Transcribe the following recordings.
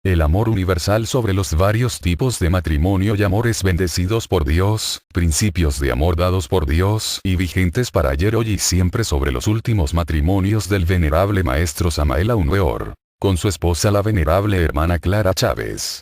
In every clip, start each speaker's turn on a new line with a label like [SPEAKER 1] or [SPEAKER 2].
[SPEAKER 1] El amor universal sobre los varios tipos de matrimonio y amores bendecidos por Dios, principios de amor dados por Dios y vigentes para ayer, hoy y siempre sobre los últimos matrimonios del venerable maestro Samael Aun Weor, con su esposa la venerable hermana Clara Chávez,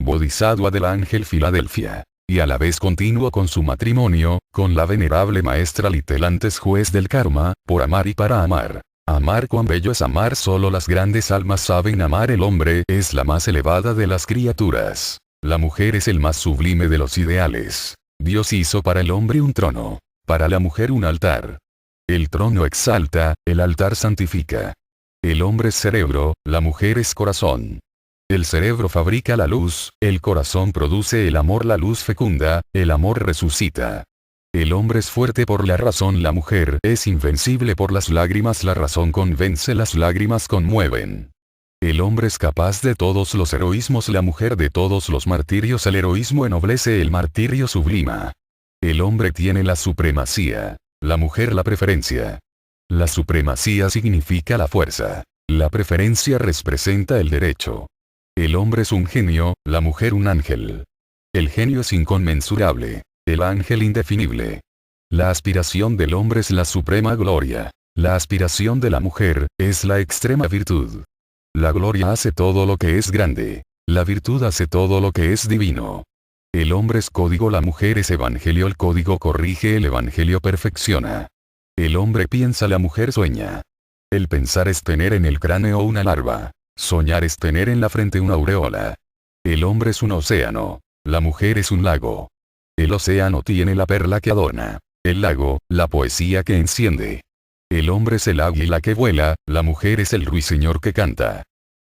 [SPEAKER 1] Bodhisattva del Ángel Filadelfia, y a la vez continuo con su matrimonio, con la venerable maestra Litel antes juez del karma, por amar y para amar. Amar, cuán bello es amar, solo las grandes almas saben amar. El hombre es la más elevada de las criaturas. La mujer es el más sublime de los ideales. Dios hizo para el hombre un trono, para la mujer un altar. El trono exalta, el altar santifica. El hombre es cerebro, la mujer es corazón. El cerebro fabrica la luz, el corazón produce el amor, la luz fecunda, el amor resucita. El hombre es fuerte por la razón, la mujer es invencible por las lágrimas, la razón convence, las lágrimas conmueven. El hombre es capaz de todos los heroísmos, la mujer de todos los martirios, el heroísmo ennoblece, el martirio sublima. El hombre tiene la supremacía, la mujer la preferencia. La supremacía significa la fuerza, la preferencia representa el derecho. El hombre es un genio, la mujer un ángel. El genio es inconmensurable, el ángel indefinible. La aspiración del hombre es la suprema gloria. La aspiración de la mujer es la extrema virtud. La gloria hace todo lo que es grande. La virtud hace todo lo que es divino. El hombre es código, la mujer es evangelio. El código corrige, el evangelio perfecciona. El hombre piensa, la mujer sueña. El pensar es tener en el cráneo una larva. Soñar es tener en la frente una aureola. El hombre es un océano. La mujer es un lago. El océano tiene la perla que adorna. El lago, la poesía que enciende. El hombre es el águila que vuela, la mujer es el ruiseñor que canta.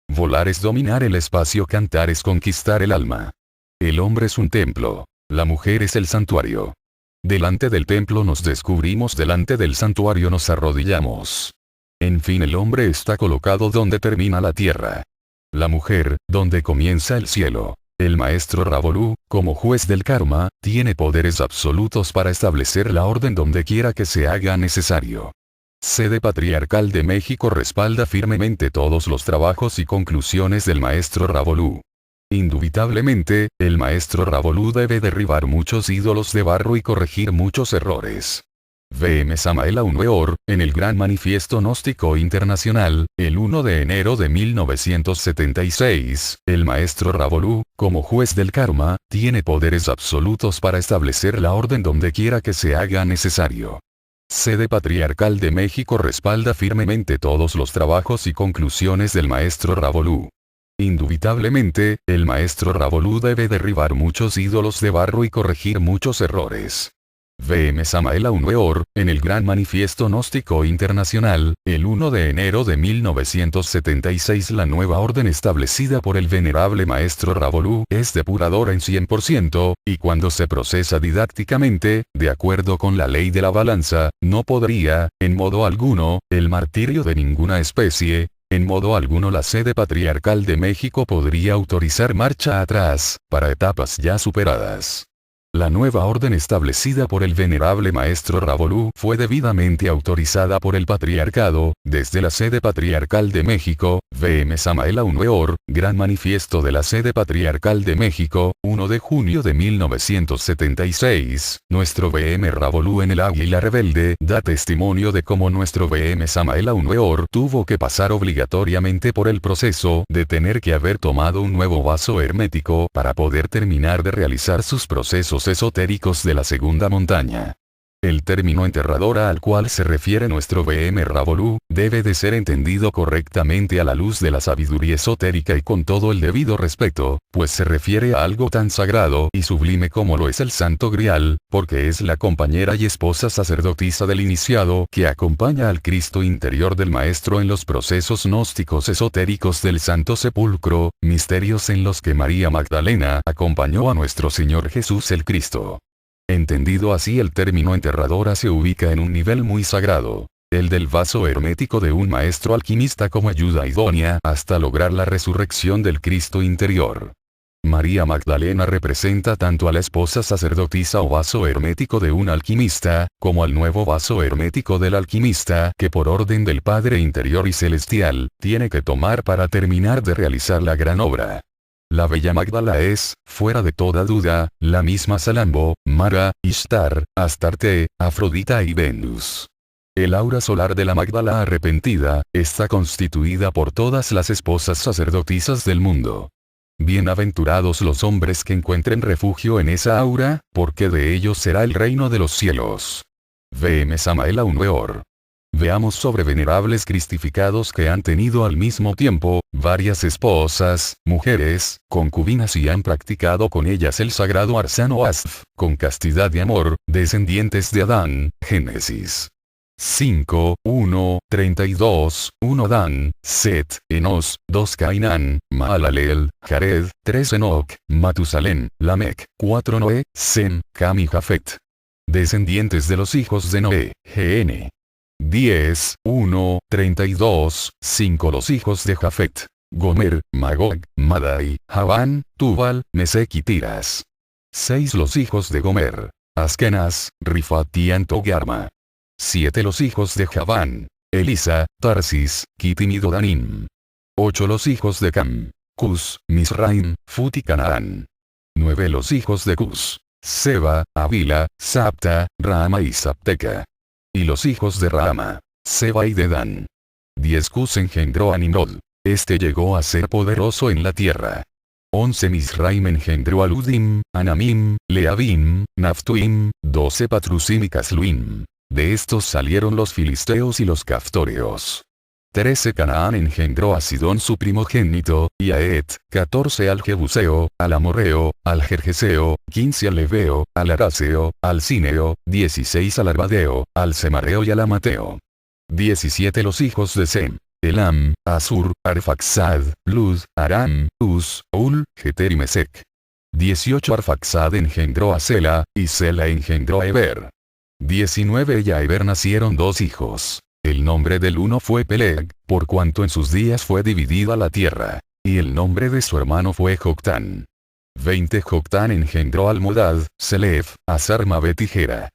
[SPEAKER 1] Volar es dominar el espacio, cantar es conquistar el alma. El hombre es un templo, la mujer es el santuario. Delante del templo nos descubrimos, delante del santuario nos arrodillamos. En fin, el hombre está colocado donde termina la tierra. La mujer, donde comienza el cielo. El maestro Ravolú, como juez del karma, tiene poderes absolutos para establecer la orden donde quiera que se haga necesario. Sede Patriarcal de México respalda firmemente todos los trabajos y conclusiones del maestro Ravolú. Indubitablemente, el maestro Ravolú debe derribar muchos ídolos de barro y corregir muchos errores. V.M. Samael Aun Weor, en el Gran Manifiesto Gnóstico Internacional, el 1 de enero de 1976, el maestro Ravolú, como juez del karma, tiene poderes absolutos para establecer la orden donde quiera que se haga necesario. Sede Patriarcal de México respalda firmemente todos los trabajos y conclusiones del maestro Ravolú. Indubitablemente, el maestro Ravolú debe derribar muchos ídolos de barro y corregir muchos errores. V.M. Samael Aun Weor, en el Gran Manifiesto Gnóstico Internacional, el 1 de enero de 1976. La nueva orden establecida por el venerable maestro Ravolú es depuradora en 100%, y cuando se procesa didácticamente, de acuerdo con la ley de la balanza, no podría, en modo alguno, el martirio de ninguna especie, en modo alguno la sede patriarcal de México podría autorizar marcha atrás, para etapas ya superadas. La nueva orden establecida por el venerable maestro Ravolú fue debidamente autorizada por el patriarcado, desde la sede patriarcal de México, V.M. Samael Aun Weor, Gran Manifiesto de la sede patriarcal de México, 1 de junio de 1976, nuestro V.M. Ravolú en el Águila Rebelde da testimonio de cómo nuestro V.M. Samael Aun Weor tuvo que pasar obligatoriamente por el proceso de tener que haber tomado un nuevo vaso hermético para poder terminar de realizar sus procesos esotéricos de la segunda montaña. El término enterradora al cual se refiere nuestro V.M. Ravolú, debe de ser entendido correctamente a la luz de la sabiduría esotérica y con todo el debido respeto, pues se refiere a algo tan sagrado y sublime como lo es el Santo Grial, porque es la compañera y esposa sacerdotisa del iniciado que acompaña al Cristo interior del Maestro en los procesos gnósticos esotéricos del Santo Sepulcro, misterios en los que María Magdalena acompañó a nuestro Señor Jesús el Cristo. Entendido así, el término enterradora se ubica en un nivel muy sagrado, el del vaso hermético de un maestro alquimista como ayuda idónea hasta lograr la resurrección del Cristo interior. María Magdalena representa tanto a la esposa sacerdotisa o vaso hermético de un alquimista, como al nuevo vaso hermético del alquimista que por orden del Padre interior y celestial, tiene que tomar para terminar de realizar la gran obra. La bella Magdala es, fuera de toda duda, la misma Salambo, Mara, Ishtar, Astarte, Afrodita y Venus. El aura solar de la Magdala arrepentida, está constituida por todas las esposas sacerdotisas del mundo. Bienaventurados los hombres que encuentren refugio en esa aura, porque de ellos será el reino de los cielos. V.M. Samael Aun Weor. Veamos sobre venerables cristificados que han tenido al mismo tiempo, varias esposas, mujeres, concubinas y han practicado con ellas el sagrado Arsano Asf, con castidad y amor, descendientes de Adán, Génesis 5, 1, 32, 1 Dan, Set, Enos, 2 Cainán, Maalalel, Jared, 3 Enoch, Matusalén, Lamec, 4 Noé, Sem, Cam y Jafet. Descendientes de los hijos de Noé, GN 10, 1, 32, 5 los hijos de Jafet, Gomer, Magog, Madai, Javán, Tubal, Mesec y Tiras. 6 los hijos de Gomer, Askenaz, Rifat y Antogarma. 7 los hijos de Javán, Elisa, Tarsis, Kitim y Dodanim. 8 los hijos de Cam, Cus, Misraim, Fut y Canaán. 9 los hijos de Cus, Seba, Avila, Sapta, Rama y Sapteca. Y los hijos de Rama, Seba y Dedán. 10 Cus engendró a Nimrod. Este llegó a ser poderoso en la tierra. 11 Misraim engendró a Ludim, Anamim, Leabim, Naftuim, 12 Patrusim y Casluim. De estos salieron los filisteos y los caftoreos. 13 Canaán engendró a Sidón su primogénito, y a Et, 14 al Jebuseo, al Amorreo, al Gergeseo, 15 al Leveo, al Araseo, al Cineo, 16 al Arbadeo, al Semareo y al Amateo. 17 los hijos de Sem, Elam, Asur, Arfaxad, Lud, Aram, Uz, Ul, Geter y Mesec. 18 Arfaxad engendró a Sela, y Sela engendró a Eber. 19 y a Eber nacieron 2 hijos. El nombre del uno fue Peleg, por cuanto en sus días fue dividida la tierra. Y el nombre de su hermano fue Joctán. 20 Joctán engendró a Almodad, Selef, a Sarmabet y Gera.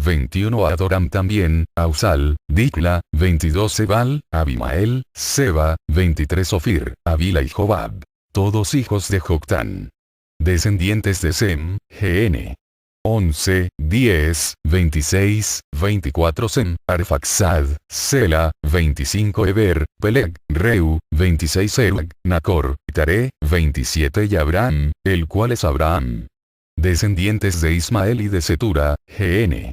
[SPEAKER 1] 21 a Adoram también, a Usal, Dikla, 22 Ebal, Abimael, Seba, 23 Ofir, Avila y Jobab. Todos hijos de Joctán. Descendientes de Sem, GN 11, 10, 26, 24 Sem, Arfaxad, Sela, 25 Eber, Peleg, Reu, 26 Serug, Nacor, Taré, 27 y Abraham, el cual es Abraham. Descendientes de Ismael y de Setura, GN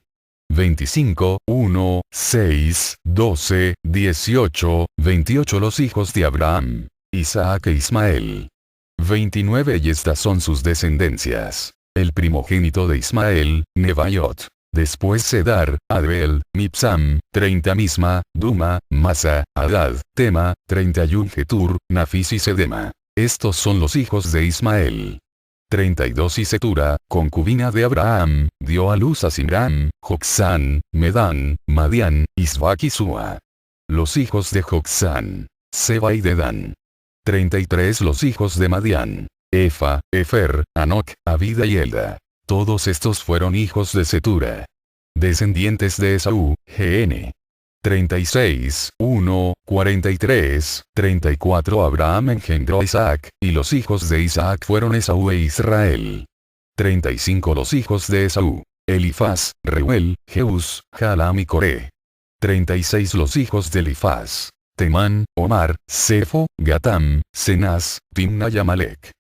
[SPEAKER 1] 25, 1, 6, 12, 18, 28 los hijos de Abraham, Isaac e Ismael. 29 y estas son sus descendencias. El primogénito de Ismael, Nebaiot. Después Sedar, Adbel, Mipsam, 30 Misma, Duma, Masa, Hadad, Tema, 31 Getur, Nafis y Sedema. Estos son los hijos de Ismael. 32 y Setura, concubina de Abraham, dio a luz a Simram, Joxán, Medán, Madián, Isbac y Sua. Los hijos de Joxán, Seba y Dedán. 33 los hijos de Madián. Efa, Efer, Anoc, Abida y Elda. Todos estos fueron hijos de Setura. Descendientes de Esaú, GN 36, 1, 43, 34 Abraham engendró a Isaac, y los hijos de Isaac fueron Esaú e Israel. 35 los hijos de Esaú, Elifaz, Reuel, Jeús, Jalam y Coré. 36 los hijos de Elifaz, Temán, Omar, Sefo, Gatam, Cenaz, Timna y Amalek.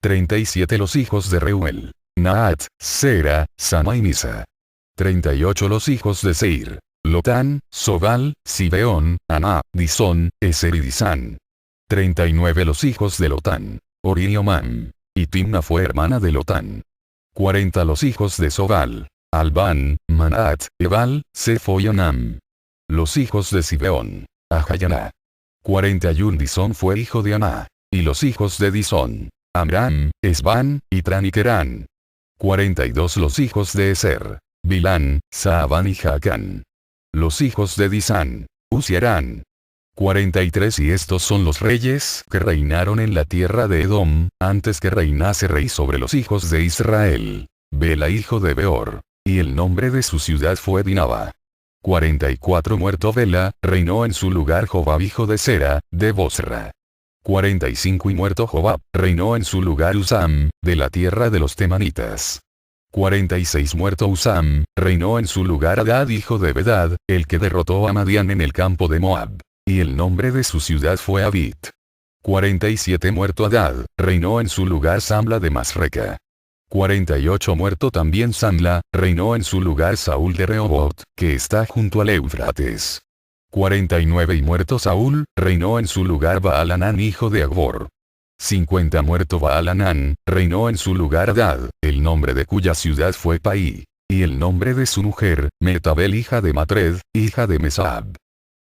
[SPEAKER 1] 37 los hijos de Reuel, Naat, Sera, Sama y Misa. 38 los hijos de Seir, Lotán, Sobal, Sibeón, Aná, Disón, Eser y Disán. 39 los hijos de Lotán, Ori y Omam. Y Timna fue hermana de Lotán. 40 los hijos de Sobal, Albán, Manaat, Ebal, Sefo y Onam. Los hijos de Sibeón, Ahayaná. 41 Disón fue hijo de Aná. Y los hijos de Disón, Amram, Esban, Itran y Kerán. 42 los hijos de Eser, Bilán, Saaban y Jacán. Los hijos de Disán, Uz y Arán. 43 y estos son los reyes que reinaron en la tierra de Edom, antes que reinase rey sobre los hijos de Israel. Bela hijo de Beor. Y el nombre de su ciudad fue Dinaba. 44 muerto Bela, reinó en su lugar Jobab hijo de Sera, de Bosra. 45 y muerto Joab, reinó en su lugar Usam, de la tierra de los temanitas. 46 muerto Usam, reinó en su lugar Hadad hijo de Bedad, el que derrotó a Madián en el campo de Moab. Y el nombre de su ciudad fue Avit. 47 muerto Hadad, reinó en su lugar Samla de Masreca. 48 muerto también Samla, reinó en su lugar Saúl de Rehobot, que está junto al Éufrates. 49 y muerto Saúl, reinó en su lugar Baal-Hanán hijo de Agbor. 50 muerto Baal-Hanán, reinó en su lugar Hadad, el nombre de cuya ciudad fue Paí. Y el nombre de su mujer, Metabel hija de Matred, hija de Mesab.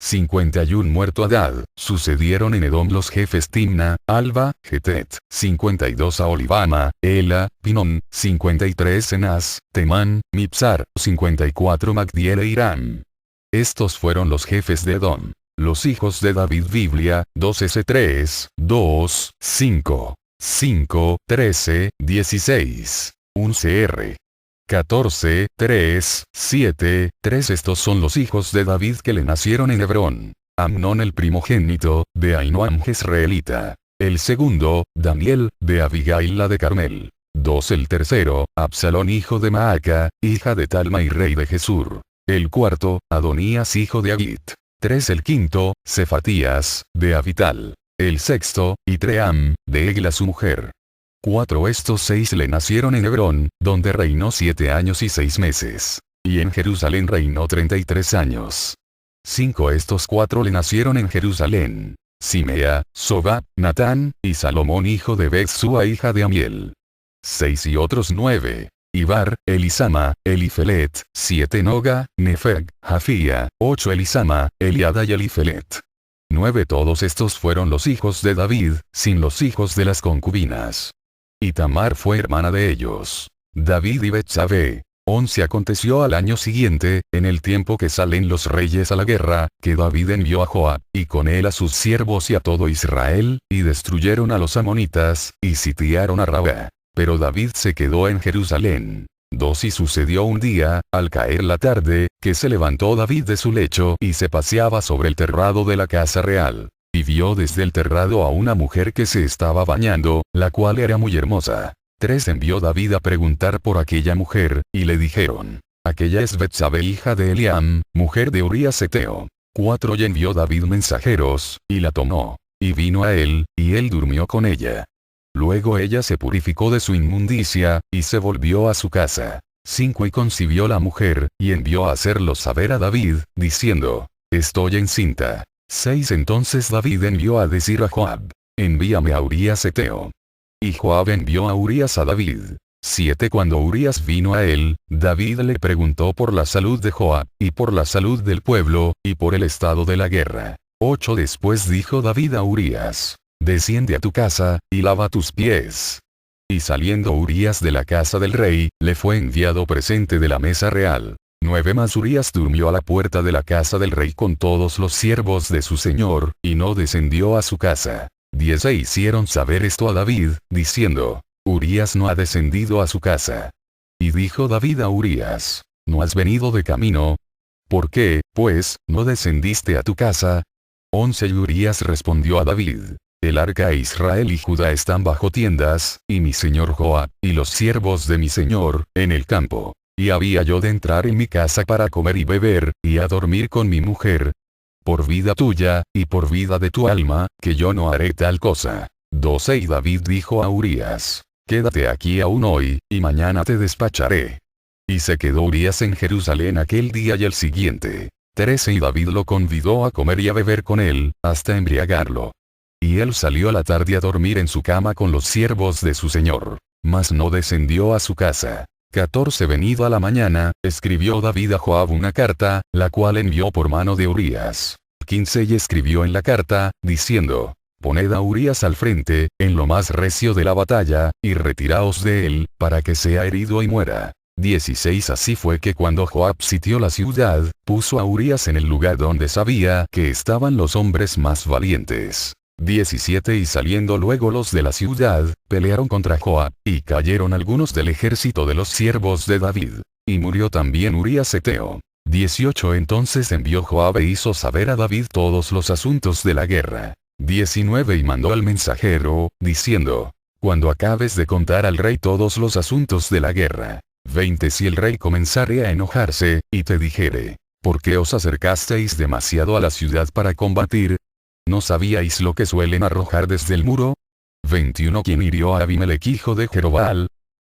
[SPEAKER 1] 51 muerto Hadad, sucedieron en Edom los jefes Timna, Alba, Getet, 52 a Olivama, Ela, Pinón, 53 Enaz, Temán, Mipsar, 54 Magdiel e Irán. Estos fueron los jefes de Edom. Los hijos de David Biblia, 2S3, 2, 5, 5, 13, 16, 1 CR. 14, 3, 7, 3 Estos son los hijos de David que le nacieron en Hebrón. Amnón el primogénito, de Ahinoam jezreelita. El segundo, Daniel, de Abigail la de Carmel. 2 El tercero, Absalón hijo de Maaca, hija de Talma y rey de Jesur. El cuarto, Adonías hijo de Agit. 3 El quinto, Cefatías, de Abital. El sexto, Itream, de Egla su mujer. 4 Estos 6 le nacieron en Hebrón, donde reinó 7 años y 6 meses. Y en Jerusalén reinó 33 años. 5 Estos 4 le nacieron en Jerusalén. Simea, Sobab, Natán, y Salomón hijo de Betsua hija de Amiel. 6 y otros 9. Ibar, Elisama, Elifelet, 7 Noga, Nefeg, Jafía, 8 Elisama, Eliada y Elifelet. 9 Todos estos fueron los hijos de David, sin los hijos de las concubinas. Y Tamar fue hermana de ellos. David y Betsabé. 11 Aconteció al año siguiente, en el tiempo que salen los reyes a la guerra, que David envió a Joab, y con él a sus siervos y a todo Israel, y destruyeron a los amonitas, y sitiaron a Rabá. Pero David se quedó en Jerusalén. 2 Y sucedió un día, al caer la tarde, que se levantó David de su lecho y se paseaba sobre el terrado de la casa real. Y vio desde el terrado a una mujer que se estaba bañando, la cual era muy hermosa. 3 Envió David a preguntar por aquella mujer, y le dijeron: aquella es Betsabé hija de Eliam, mujer de Urías Eteo. 4 Y envió David mensajeros, y la tomó. Y vino a él, y él durmió con ella. Luego ella se purificó de su inmundicia, y se volvió a su casa. 5 Y concibió la mujer, y envió a hacerlo saber a David, diciendo: estoy encinta. 6 Entonces David envió a decir a Joab: envíame a Urías Eteo. Y Joab envió a Urías a David. 7 Cuando Urías vino a él, David le preguntó por la salud de Joab, y por la salud del pueblo, y por el estado de la guerra. 8 Después dijo David a Urías: desciende a tu casa, y lava tus pies. Y saliendo Urías de la casa del rey, le fue enviado presente de la mesa real. 9 Mas Urías durmió a la puerta de la casa del rey con todos los siervos de su señor, y no descendió a su casa. 10 E hicieron saber esto a David, diciendo: Urías no ha descendido a su casa. Y dijo David a Urías: ¿no has venido de camino? ¿Por qué, pues, no descendiste a tu casa? 11 Y Urías respondió a David: el arca e Israel y Judá están bajo tiendas, y mi señor Joab, y los siervos de mi señor, en el campo. Y había yo de entrar en mi casa para comer y beber, y a dormir con mi mujer. Por vida tuya, y por vida de tu alma, que yo no haré tal cosa. 12 Y David dijo a Urías: quédate aquí aún hoy, y mañana te despacharé. Y se quedó Urías en Jerusalén aquel día y el siguiente. 13 Y David lo convidó a comer y a beber con él, hasta embriagarlo. Y él salió a la tarde a dormir en su cama con los siervos de su señor. Mas no descendió a su casa. 14 Venido a la mañana, escribió David a Joab una carta, la cual envió por mano de Urías. 15 Y escribió en la carta, diciendo: poned a Urías al frente, en lo más recio de la batalla, y retiraos de él, para que sea herido y muera. 16 Así fue que cuando Joab sitió la ciudad, puso a Urías en el lugar donde sabía que estaban los hombres más valientes. 17 Y saliendo luego los de la ciudad, pelearon contra Joab, y cayeron algunos del ejército de los siervos de David. Y murió también Urías Eteo. 18 Entonces envió Joab e hizo saber a David todos los asuntos de la guerra. 19 Y mandó al mensajero, diciendo: cuando acabes de contar al rey todos los asuntos de la guerra. 20 Si el rey comenzare a enojarse, y te dijere: ¿por qué os acercasteis demasiado a la ciudad para combatir? ¿No sabíais lo que suelen arrojar desde el muro? 21 ¿Quién hirió a Abimelech hijo de Jerobal?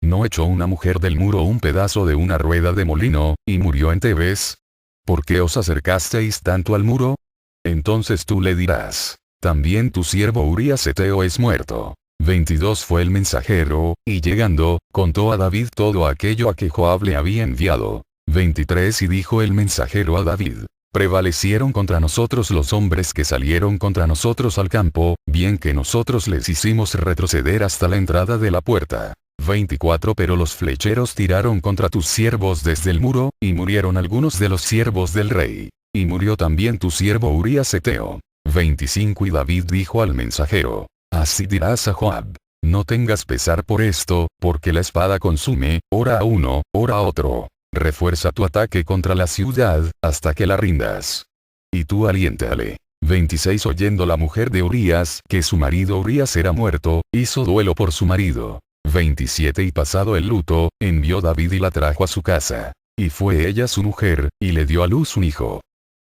[SPEAKER 1] ¿No echó una mujer del muro un pedazo de una rueda de molino, y murió en Tebes? ¿Por qué os acercasteis tanto al muro? Entonces tú le dirás: también tu siervo Urías Heteo es muerto. 22 Fue el mensajero, y llegando, contó a David todo aquello a que Joab le había enviado. 23 Y dijo el mensajero a David: prevalecieron contra nosotros los hombres que salieron contra nosotros al campo, bien que nosotros les hicimos retroceder hasta la entrada de la puerta. 24 Pero los flecheros tiraron contra tus siervos desde el muro, y murieron algunos de los siervos del rey. Y murió también tu siervo Urías Heteo. 25 Y David dijo al mensajero: así dirás a Joab: no tengas pesar por esto, porque la espada consume, ora a uno, ora a otro. Refuerza tu ataque contra la ciudad, hasta que la rindas. Y tú aliéntale. 26 Oyendo la mujer de Urías que su marido Urías era muerto, hizo duelo por su marido. 27 Y pasado el luto, envió David y la trajo a su casa. Y fue ella su mujer, y le dio a luz un hijo.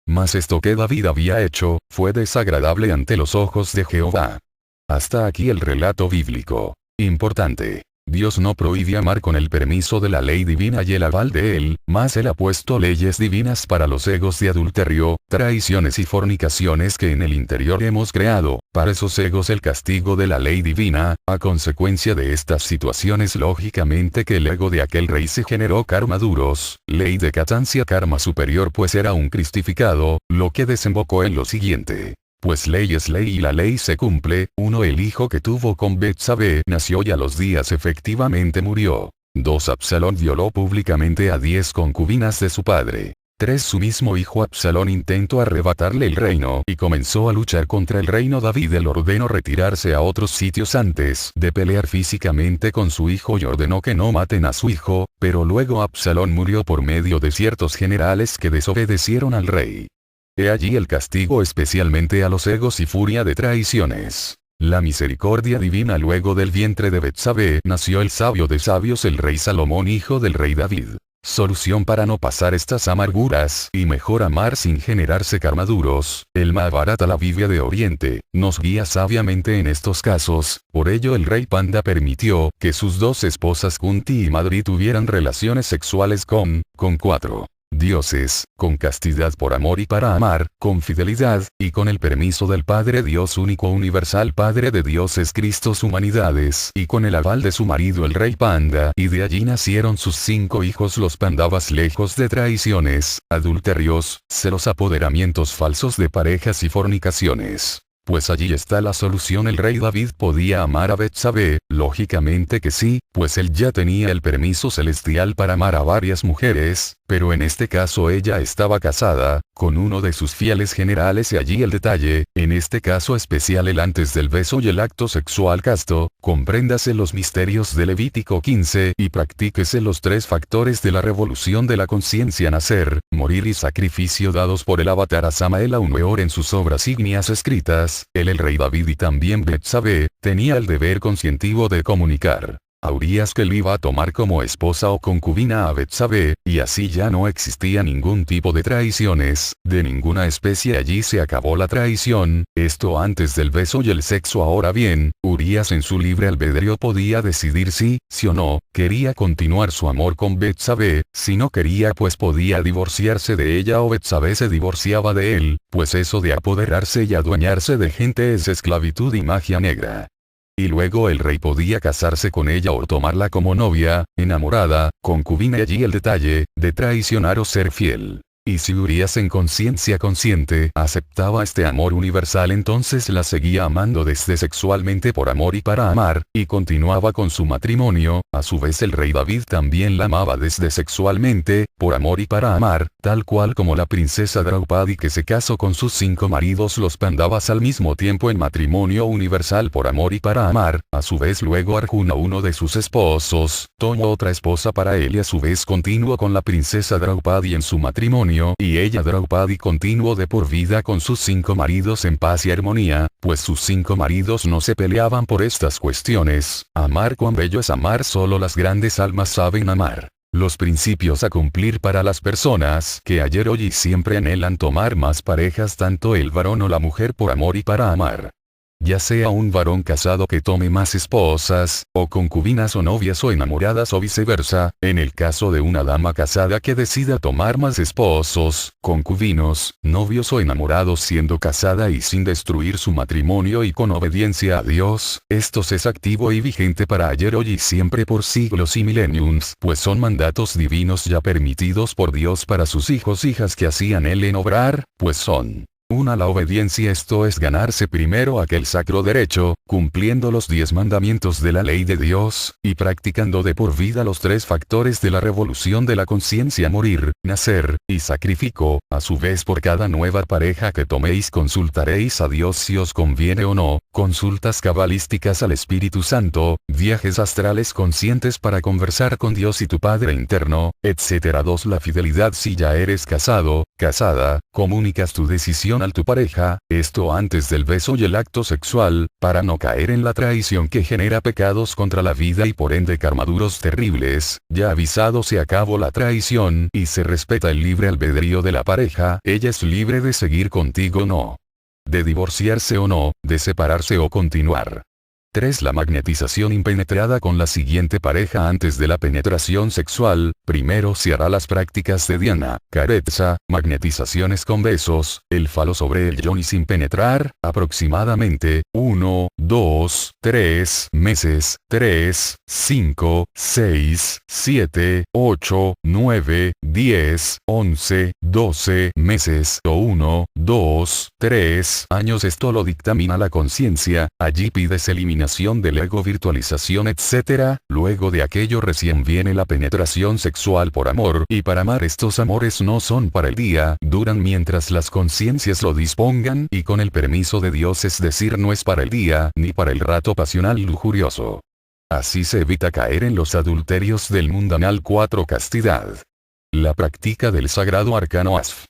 [SPEAKER 1] Mas esto que David había hecho, fue desagradable ante los ojos de Jehová. Hasta aquí el relato bíblico. Importante. Dios no prohíbe amar con el permiso de la ley divina y el aval de él, mas él ha puesto leyes divinas para los egos de adulterio, traiciones y fornicaciones que en el interior hemos creado. Para esos egos el castigo de la ley divina, a consecuencia de estas situaciones lógicamente que el ego de aquel rey se generó karma duros, ley de catancia karma superior pues era un cristificado, lo que desembocó en lo siguiente. Pues ley es ley y la ley se cumple. 1 El hijo que tuvo con Betsabé nació y a los días efectivamente murió. 2 Absalón violó públicamente a 10 concubinas de su padre. 3 Su mismo hijo Absalón intentó arrebatarle el reino y comenzó a luchar contra el reino. David le ordenó retirarse a otros sitios antes de pelear físicamente con su hijo y ordenó que no maten a su hijo, pero luego Absalón murió por medio de ciertos generales que desobedecieron al rey. He allí el castigo especialmente a los egos y furia de traiciones. La misericordia divina. Luego del vientre de Betsabé nació el sabio de sabios el rey Salomón hijo del rey David. Solución para no pasar estas amarguras y mejor amar sin generarse karma duros. El Mahabharata, la Biblia de Oriente, nos guía sabiamente en estos casos. Por ello el rey Panda permitió que sus dos esposas Kunti y Madri tuvieran relaciones sexuales con 4 dioses, con castidad por amor y para amar, con fidelidad, y con el permiso del Padre Dios único universal Padre de dioses Cristos humanidades, y con el aval de su marido el rey Panda, y de allí nacieron sus 5 hijos los Pandavas, lejos de traiciones, adulterios, celos, apoderamientos falsos de parejas y fornicaciones. Pues allí está la solución. El rey David podía amar a Betsabé, lógicamente que sí, pues él ya tenía el permiso celestial para amar a varias mujeres, pero en este caso ella estaba casada, con uno de sus fieles generales y allí el detalle, en este caso especial el antes del beso y el acto sexual casto, compréndase los misterios de Levítico 15 y practíquese los 3 factores de la revolución de la conciencia: nacer, morir y sacrificio dados por el avatar a Samael Aumeor en sus obras ígneas escritas. El rey David y también Betsabé, tenía el deber conscientivo de comunicar a Urías que él iba a tomar como esposa o concubina a Betsabé, y así ya no existía ningún tipo de traiciones, de ninguna especie. Allí se acabó la traición, esto antes del beso y el sexo. Ahora bien, Urías en su libre albedrío podía decidir si o no, quería continuar su amor con Betsabé. Si no quería pues podía divorciarse de ella o Betsabé se divorciaba de él, pues eso de apoderarse y adueñarse de gente es esclavitud y magia negra. Y luego el rey podía casarse con ella o tomarla como novia, enamorada, concubina. Y allí el detalle, de traicionar o ser fiel. Y si Urías en conciencia consciente aceptaba este amor universal, entonces la seguía amando desde sexualmente por amor y para amar, y continuaba con su matrimonio. A su vez el rey David también la amaba desde sexualmente, por amor y para amar, tal cual como la princesa Draupadi que se casó con sus 5 maridos los Pandavas al mismo tiempo en matrimonio universal por amor y para amar. A su vez luego Arjuna, uno de sus esposos, tomó otra esposa para él y a su vez continuó con la princesa Draupadi en su matrimonio matrimonio y ella Draupadi continuó de por vida con sus 5 maridos en paz y armonía, pues sus 5 maridos no se peleaban por estas cuestiones. Amar, cuán bello es amar, solo las grandes almas saben amar. Los principios a cumplir para las personas que ayer, hoy y siempre anhelan tomar más parejas, tanto el varón o la mujer, por amor y para amar. Ya sea un varón casado que tome más esposas, o concubinas o novias o enamoradas o viceversa, en el caso de una dama casada que decida tomar más esposos, concubinos, novios o enamorados siendo casada y sin destruir su matrimonio y con obediencia a Dios, esto es activo y vigente para ayer, hoy y siempre por siglos y mileniums, pues son mandatos divinos ya permitidos por Dios para sus hijos, hijas que así anhelen obrar, pues son: 1. La obediencia, esto es ganarse primero aquel sacro derecho, cumpliendo los 10 mandamientos de la ley de Dios, y practicando de por vida los 3 factores de la revolución de la conciencia: morir, nacer, y sacrificio. A su vez, por cada nueva pareja que toméis consultaréis a Dios si os conviene o no, consultas cabalísticas al Espíritu Santo, viajes astrales conscientes para conversar con Dios y tu Padre interno, etc. 2. La fidelidad, si ya eres casado, casada, comunicas tu decisión a tu pareja, esto antes del beso y el acto sexual, para no caer en la traición que genera pecados contra la vida y por ende karmaduros terribles. Ya avisado se acabó la traición y se respeta el libre albedrío de la pareja, ella es libre de seguir contigo o no, de divorciarse o no, de separarse o continuar. 3. La magnetización impenetrada con la siguiente pareja antes de la penetración sexual. Primero se hará las prácticas de Dhyana, carezza, magnetizaciones con besos, el falo sobre el yoni sin penetrar, aproximadamente 1, 2, 3 meses, 3, 5, 6, 7, 8, 9, 10, 11, 12 meses o 1, 2, 3 años. Esto lo dictamina la conciencia. Allí pides eliminación del ego, virtualización, etc. Luego de aquello recién viene la penetración sexual por amor, y para amar estos amores no son para el día, duran mientras las conciencias lo dispongan y con el permiso de Dios, es decir, no es para el día ni para el rato pasional y lujurioso. Así se evita caer en los adulterios del mundanal. 4. Castidad. La práctica del sagrado arcano ASF.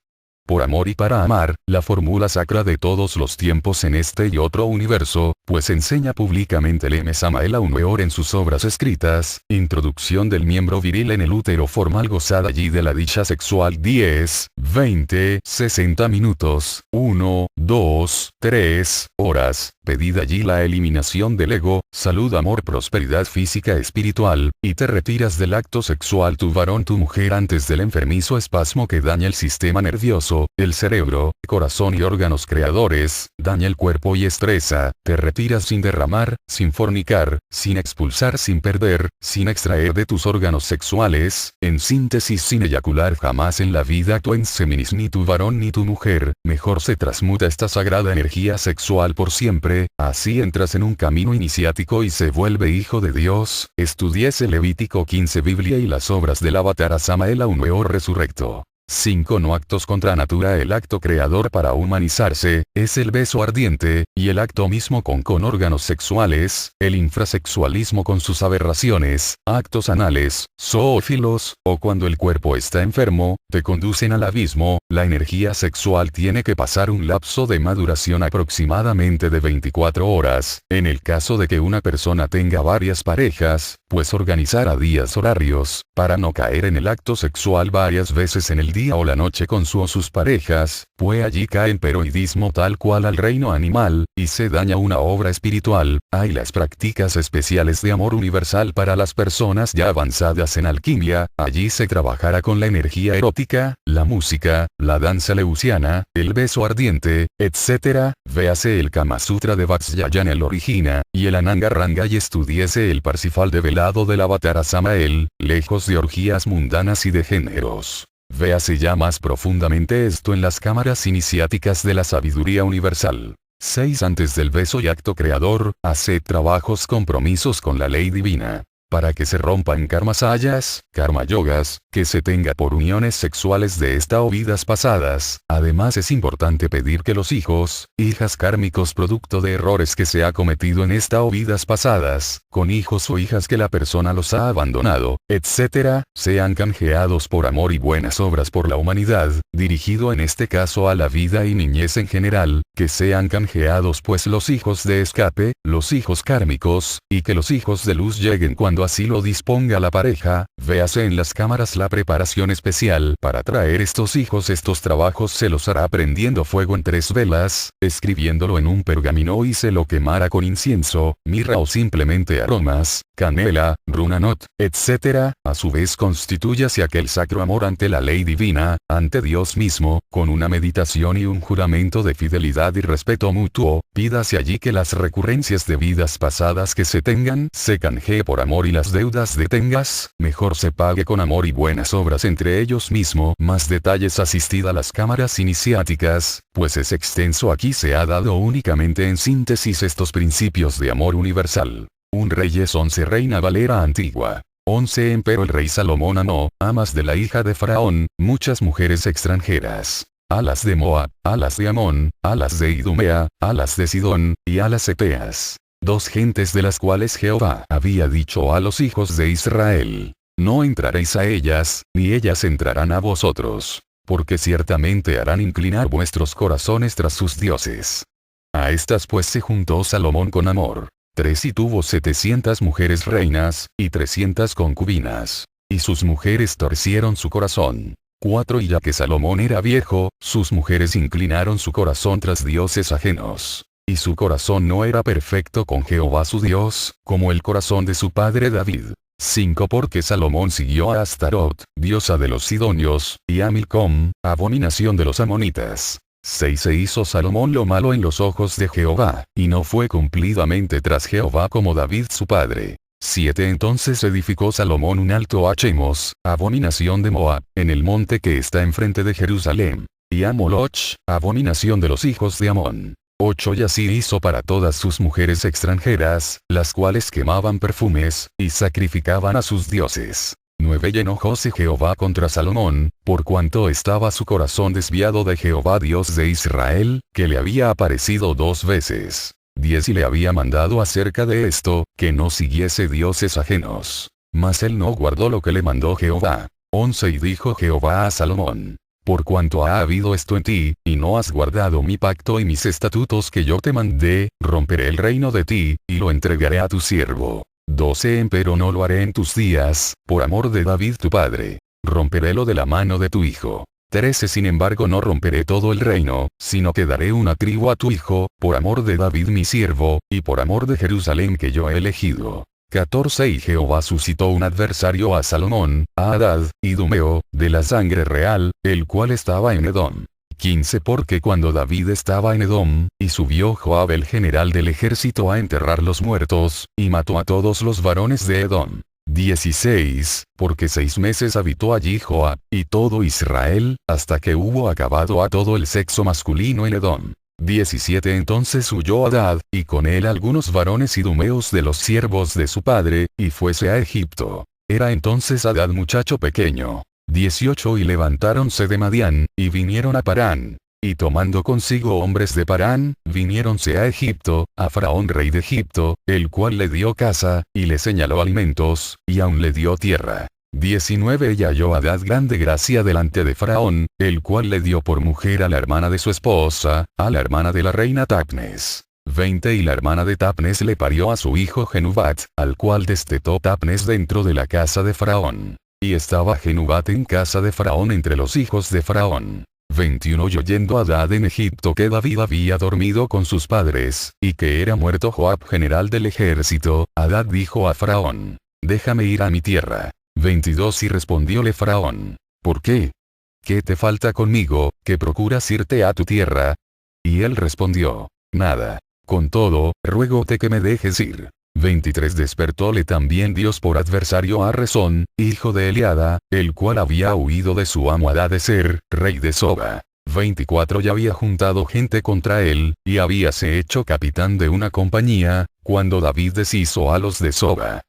[SPEAKER 1] Por amor y para amar, la fórmula sacra de todos los tiempos en este y otro universo, pues enseña públicamente el Samael Aumeor en sus obras escritas: introducción del miembro viril en el útero formal, gozada allí de la dicha sexual 10, 20, 60 minutos, 1, 2, 3 horas, pedid allí la eliminación del ego, salud, amor, prosperidad física, espiritual, y te retiras del acto sexual tu varón, tu mujer, antes del enfermizo espasmo que daña el sistema nervioso, el cerebro, corazón y órganos creadores, daña el cuerpo y estresa. Te retiras sin derramar, sin fornicar, sin expulsar, sin perder, sin extraer de tus órganos sexuales, en síntesis, sin eyacular jamás en la vida tu enseminis, ni tu varón ni tu mujer. Mejor se transmuta esta sagrada energía sexual por siempre, así entras en un camino iniciático y se vuelve hijo de Dios. Estudiese Levítico 15, Biblia y las obras del Avatar Samael Aumeor resurrecto. 5. No actos contra natura. El acto creador para humanizarse, es el beso ardiente, y el acto mismo con órganos sexuales, el infrasexualismo con sus aberraciones, actos anales, zoófilos, o cuando el cuerpo está enfermo, te conducen al abismo. La energía sexual tiene que pasar un lapso de maduración aproximadamente de 24 horas, en el caso de que una persona tenga varias parejas, pues organizar a días horarios, para no caer en el acto sexual varias veces en el día o la noche con su o sus parejas, pues allí cae en peroidismo tal cual al reino animal, y se daña una obra espiritual. Hay las prácticas especiales de amor universal para las personas ya avanzadas en alquimia, allí se trabajará con la energía erótica, la música, la danza leuciana, el beso ardiente, etc. Véase el Kama Sutra de Vatsyayana el Origina, y el Ananga Ranga, y estudiese el Parsifal develado del Avatar Samael, lejos de orgías mundanas y de géneros. Véase ya más profundamente esto en las cámaras iniciáticas de la sabiduría universal. 6. Antes del beso y acto creador, haced trabajos compromisos con la ley divina. Para que se rompan karmasayas, karma yogas, que se tenga por uniones sexuales de esta o vidas pasadas. Además es importante pedir que los hijos, hijas kármicos producto de errores que se ha cometido en esta o vidas pasadas, con hijos o hijas que la persona los ha abandonado, etc., sean canjeados por amor y buenas obras por la humanidad, dirigido en este caso a la vida y niñez en general, que sean canjeados pues los hijos de escape, los hijos kármicos, y que los hijos de luz lleguen cuando así lo disponga la pareja. Véase en las cámaras la preparación especial para traer estos hijos. Estos trabajos se los hará prendiendo fuego en 3 velas, escribiéndolo en un pergamino y se lo quemará con incienso, mirra o simplemente aromas, canela, runanot, etc. A su vez constituyase aquel sacro amor ante la ley divina, ante Dios mismo, con una meditación y un juramento de fidelidad y respeto mutuo. Pídase allí que las recurrencias de vidas pasadas que se tengan se canjee por amor y las deudas detengas, mejor se pague con amor y buenas obras entre ellos mismo. Más detalles asistida a las cámaras iniciáticas, pues es extenso. Aquí se ha dado únicamente en síntesis estos principios de amor universal. Un rey es 11 Reina Valera antigua. 11 Empero el rey Salomón amó, amas de la hija de Faraón, muchas mujeres extranjeras. A las de Moab, a las de Amón, a las de Idumea, a las de Sidón, y a las Eteas. 2 gentes de las cuales Jehová había dicho a los hijos de Israel: no entraréis a ellas, ni ellas entrarán a vosotros, porque ciertamente harán inclinar vuestros corazones tras sus dioses. A estas pues se juntó Salomón con amor. 3 y tuvo 700 mujeres reinas, y 300 concubinas. Y sus mujeres torcieron su corazón. 4 Y ya que Salomón era viejo, sus mujeres inclinaron su corazón tras dioses ajenos. Y su corazón no era perfecto con Jehová su Dios, como el corazón de su padre David. 5 Porque Salomón siguió a Astarot, diosa de los sidonios, y a Milcom, abominación de los amonitas. 6 Se hizo Salomón lo malo en los ojos de Jehová, y no fue cumplidamente tras Jehová como David su padre. 7 Entonces edificó Salomón un alto a Chemos, abominación de Moab, en el monte que está enfrente de Jerusalén. Y a Moloch, abominación de los hijos de Amón. 8 Y así hizo para todas sus mujeres extranjeras, las cuales quemaban perfumes, y sacrificaban a sus dioses. 9 Y enojóse Jehová contra Salomón, por cuanto estaba su corazón desviado de Jehová Dios de Israel, que le había aparecido 2 veces. 10 Y le había mandado acerca de esto, que no siguiese dioses ajenos. Mas él no guardó lo que le mandó Jehová. 11 Y dijo Jehová a Salomón: por cuanto ha habido esto en ti, y no has guardado mi pacto y mis estatutos que yo te mandé, romperé el reino de ti, y lo entregaré a tu siervo. 12 Empero no lo haré en tus días, por amor de David tu padre. Romperélo de la mano de tu hijo. 13 Sin embargo no romperé todo el reino, sino que daré una tribu a tu hijo, por amor de David mi siervo, y por amor de Jerusalén que yo he elegido. 14 Y Jehová suscitó un adversario a Salomón, a Hadad, idumeo, de la sangre real, el cual estaba en Edom. 15 Porque cuando David estaba en Edom, y subió Joab el general del ejército a enterrar los muertos, y mató a todos los varones de Edom. 16 Porque 6 meses habitó allí Joab, y todo Israel, hasta que hubo acabado a todo el sexo masculino en Edom. 17 Entonces huyó Hadad, y con él algunos varones idumeos de los siervos de su padre, y fuese a Egipto. Era entonces Hadad muchacho pequeño. 18 Y levantáronse de Madián, y vinieron a Parán. Y tomando consigo hombres de Parán, viniéronse a Egipto, a Faraón rey de Egipto, el cual le dio casa, y le señaló alimentos, y aun le dio tierra. 19 Y halló Hadad grande gracia delante de Faraón, el cual le dio por mujer a la hermana de su esposa, a la hermana de la reina Tapnes. 20 Y la hermana de Tapnes le parió a su hijo Genubat, al cual destetó Tapnes dentro de la casa de Faraón. Y estaba Genubat en casa de Faraón entre los hijos de Faraón. 21 Y oyendo Hadad en Egipto que David había dormido con sus padres, y que era muerto Joab general del ejército, Hadad dijo a Faraón: déjame ir a mi tierra. 22 Y respondióle Faraón: ¿por qué? ¿Qué te falta conmigo, que procuras irte a tu tierra? Y él respondió: nada. Con todo, ruégote que me dejes ir. 23 Despertóle también Dios por adversario a Rezón, hijo de Eliada, el cual había huido de su amo Hadadezer, rey de Soba. 24 Y había juntado gente contra él, y habíase hecho capitán de una compañía, cuando David deshizo a los de Soba.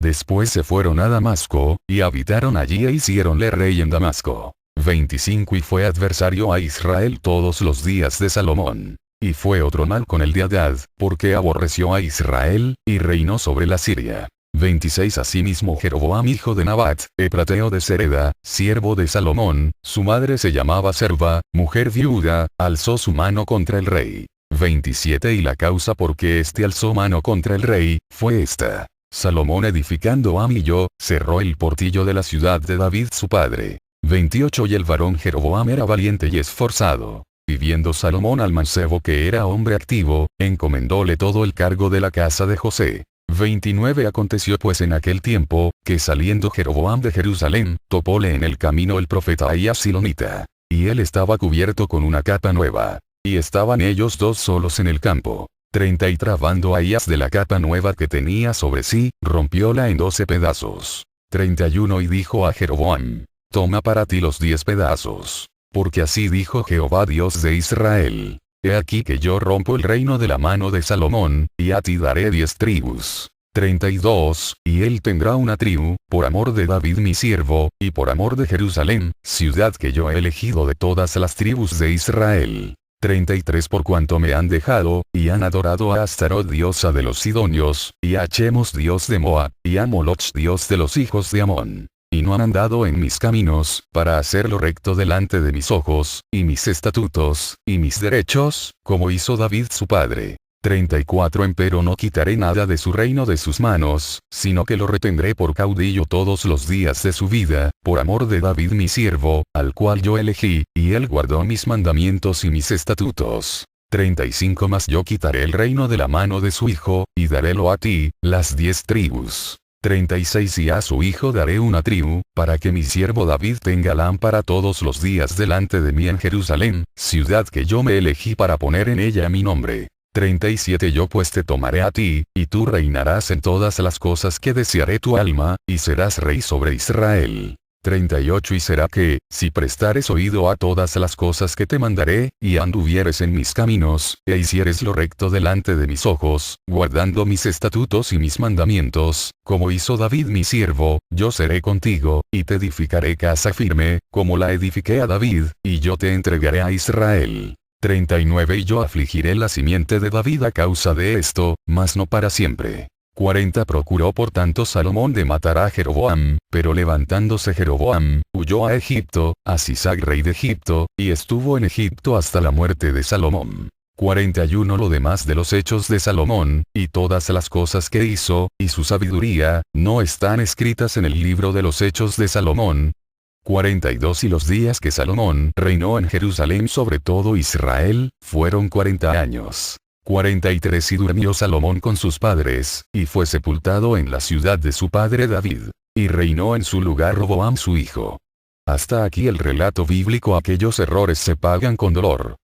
[SPEAKER 1] Después se fueron a Damasco, y habitaron allí e hicieronle rey en Damasco. 25 Y fue adversario a Israel todos los días de Salomón. Y fue otro mal con el de Hadad, porque aborreció a Israel, y reinó sobre la Siria. 26 Asimismo Jeroboam hijo de Nabat, eprateo de Sereda, siervo de Salomón, su madre se llamaba Serva, mujer viuda, alzó su mano contra el rey. 27 Y la causa por que éste alzó mano contra el rey, fue esta. Salomón edificando a Millo, cerró el portillo de la ciudad de David su padre. 28 Y el varón Jeroboam era valiente y esforzado. Y viendo Salomón al mancebo que era hombre activo, encomendóle todo el cargo de la casa de José. 29 Aconteció pues en aquel tiempo, que saliendo Jeroboam de Jerusalén, topóle en el camino el profeta Ahías Silonita. Y él estaba cubierto con una capa nueva. Y estaban ellos dos solos en el campo. 30 Y trabando Ahías de la capa nueva que tenía sobre sí, rompióla en 12 pedazos. 31 Y dijo a Jeroboam: Toma para ti los 10 pedazos. Porque así dijo Jehová Dios de Israel: He aquí que yo rompo el reino de la mano de Salomón, y a ti daré 10 tribus. 32 Y él tendrá una tribu, por amor de David mi siervo, y por amor de Jerusalén, ciudad que yo he elegido de todas las tribus de Israel. 33 Por cuanto me han dejado, y han adorado a Astarot diosa de los Sidonios, y a Chemos dios de Moab, y a Moloch dios de los hijos de Amón. Y no han andado en mis caminos, para hacer lo recto delante de mis ojos, y mis estatutos, y mis derechos, como hizo David su padre. 34 Empero no quitaré nada de su reino de sus manos, sino que lo retendré por caudillo todos los días de su vida, por amor de David mi siervo, al cual yo elegí, y él guardó mis mandamientos y mis estatutos. 35 Mas yo quitaré el reino de la mano de su hijo, y darélo a ti, las 10 tribus. 36 Y a su hijo daré una tribu, para que mi siervo David tenga lámpara todos los días delante de mí en Jerusalén, ciudad que yo me elegí para poner en ella mi nombre. 37 Yo pues te tomaré a ti, y tú reinarás en todas las cosas que desearé tu alma, y serás rey sobre Israel. 38 Y será que, si prestares oído a todas las cosas que te mandaré, y anduvieres en mis caminos, e hicieres lo recto delante de mis ojos, guardando mis estatutos y mis mandamientos, como hizo David mi siervo, yo seré contigo, y te edificaré casa firme, como la edifiqué a David, y yo te entregaré a Israel. 39 Y yo afligiré la simiente de David a causa de esto, mas no para siempre. 40 Procuró por tanto Salomón de matar a Jeroboam, pero levantándose Jeroboam, huyó a Egipto, a Sisac rey de Egipto, y estuvo en Egipto hasta la muerte de Salomón. 41 Lo demás de los hechos de Salomón, y todas las cosas que hizo, y su sabiduría, no están escritas en el libro de los hechos de Salomón. 42 Y los días que Salomón reinó en Jerusalén sobre todo Israel, fueron 40 años. 43 Y durmió Salomón con sus padres, y fue sepultado en la ciudad de su padre David. Y reinó en su lugar Roboam su hijo. Hasta aquí el relato bíblico. Aquellos errores se pagan con dolor.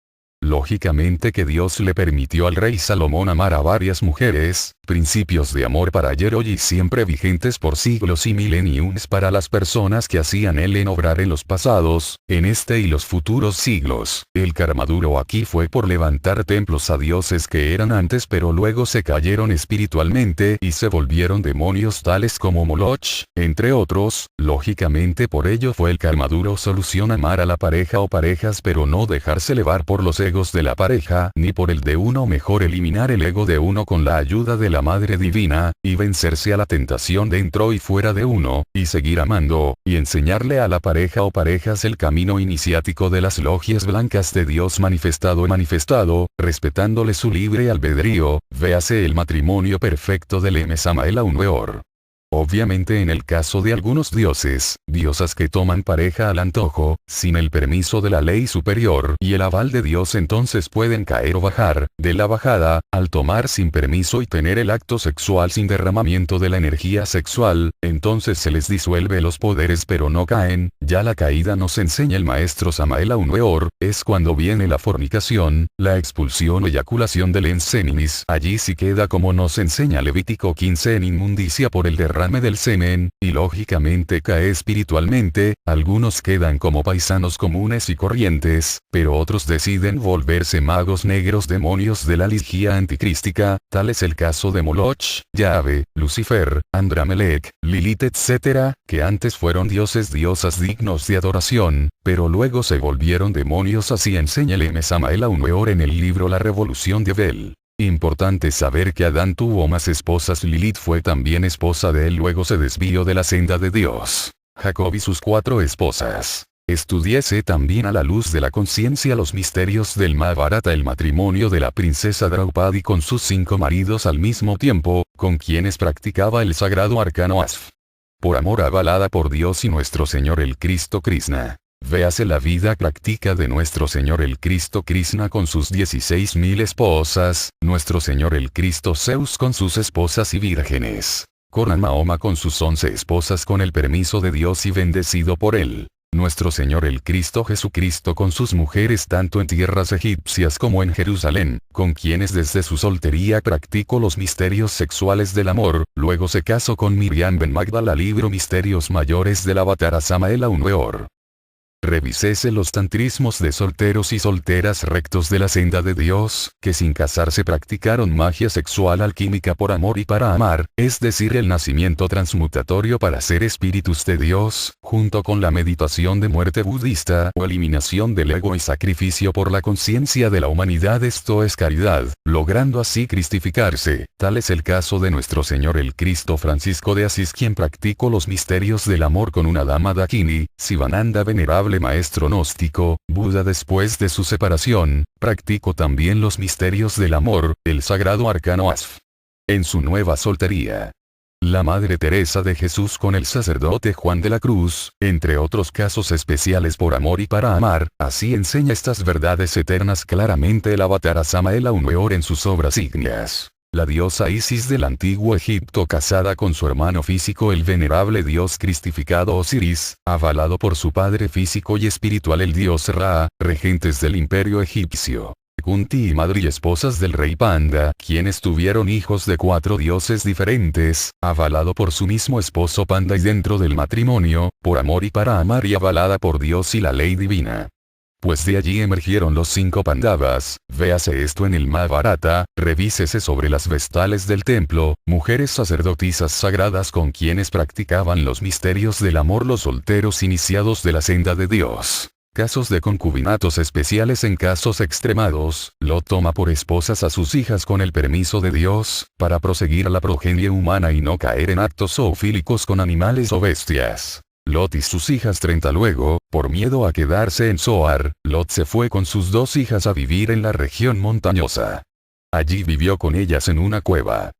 [SPEAKER 1] Lógicamente que Dios le permitió al rey Salomón amar a varias mujeres, principios de amor para ayer hoy y siempre vigentes por siglos y mileniums para las personas que hacían él en obrar en los pasados, en este y los futuros siglos. El karma duro aquí fue por levantar templos a dioses que eran antes pero luego se cayeron espiritualmente y se volvieron demonios tales como Moloch, entre otros. Lógicamente por ello fue el karma duro solución amar a la pareja o parejas pero no dejarse elevar por los egos de la pareja ni por el de uno, mejor eliminar el ego de uno con la ayuda de la Madre Divina, y vencerse a la tentación dentro y fuera de uno, y seguir amando, y enseñarle a la pareja o parejas el camino iniciático de las logias blancas de Dios manifestado, respetándole su libre albedrío, véase el matrimonio perfecto del M. Samael Aunweor. Obviamente en el caso de algunos dioses, diosas que toman pareja al antojo, sin el permiso de la ley superior y el aval de Dios, entonces pueden caer o bajar, de la bajada, al tomar sin permiso y tener el acto sexual sin derramamiento de la energía sexual, entonces se les disuelve los poderes pero no caen. Ya la caída, nos enseña el maestro Samael Aunweor, es cuando viene la fornicación, la expulsión o eyaculación del enseninis. Allí sí queda como nos enseña Levítico 15 en inmundicia por el derramamiento derrame del semen, y lógicamente cae espiritualmente, algunos quedan como paisanos comunes y corrientes, pero otros deciden volverse magos negros demonios de la ligia anticrística, tal es el caso de Moloch, Yahvé, Lucifer, Andramelech, Lilith etc., que antes fueron dioses diosas dignos de adoración, pero luego se volvieron demonios, así enseña el M. Samael Aun Weor en el libro La Revolución de Abel. Importante saber que Adán tuvo más esposas, Lilith fue también esposa de él, luego se desvió de la senda de Dios. Jacob y sus 4 esposas. Estudiese también a la luz de la conciencia los misterios del Mahabharata, el matrimonio de la princesa Draupadi con sus 5 maridos al mismo tiempo, con quienes practicaba el sagrado arcano Asf. Por amor avalada por Dios y nuestro Señor el Cristo Krishna. Véase la vida práctica de nuestro Señor el Cristo Krishna con sus 16.000 esposas, nuestro Señor el Cristo Zeus con sus esposas y vírgenes. Corán Mahoma con sus 11 esposas con el permiso de Dios y bendecido por él. Nuestro Señor el Cristo Jesucristo con sus mujeres tanto en tierras egipcias como en Jerusalén, con quienes desde su soltería practicó los misterios sexuales del amor, luego se casó con Miriam ben Magdala. Libro Misterios Mayores del Avatar Samael Aun Weor. Revísese los tantrismos de solteros y solteras rectos de la senda de Dios, que sin casarse practicaron magia sexual alquímica por amor y para amar, es decir, el nacimiento transmutatorio para ser espíritus de Dios, junto con la meditación de muerte budista o eliminación del ego y sacrificio por la conciencia de la humanidad. Esto es caridad, logrando así cristificarse. Tal es el caso de nuestro Señor el Cristo Francisco de Asís, quien practicó los misterios del amor con una dama Dakini, Sivananda venerable maestro gnóstico, Buda después de su separación, practicó también los misterios del amor, el sagrado arcano Asf. En su nueva soltería. La Madre Teresa de Jesús con el sacerdote Juan de la Cruz, entre otros casos especiales por amor y para amar, así enseña estas verdades eternas claramente el Avatar Samael Aun Weor en sus obras ígneas. La diosa Isis del antiguo Egipto casada con su hermano físico el venerable dios cristificado Osiris, avalado por su padre físico y espiritual el dios Ra, regentes del imperio egipcio. Kunti y madre y esposas del rey Panda, quienes tuvieron hijos de 4 dioses diferentes, avalado por su mismo esposo Panda y dentro del matrimonio, por amor y para amar y avalada por Dios y la ley divina. Pues de allí emergieron los 5 Pandavas, véase esto en el Mahabharata, revísese sobre las vestales del templo, mujeres sacerdotisas sagradas con quienes practicaban los misterios del amor los solteros iniciados de la senda de Dios. Casos de concubinatos especiales en casos extremados, Lot toma por esposas a sus hijas con el permiso de Dios, para proseguir la progenie humana y no caer en actos zoofílicos con animales o bestias. Lot y sus hijas 30. Luego, por miedo a quedarse en Zoar, Lot se fue con sus 2 hijas a vivir en la región montañosa. Allí vivió con ellas en una cueva.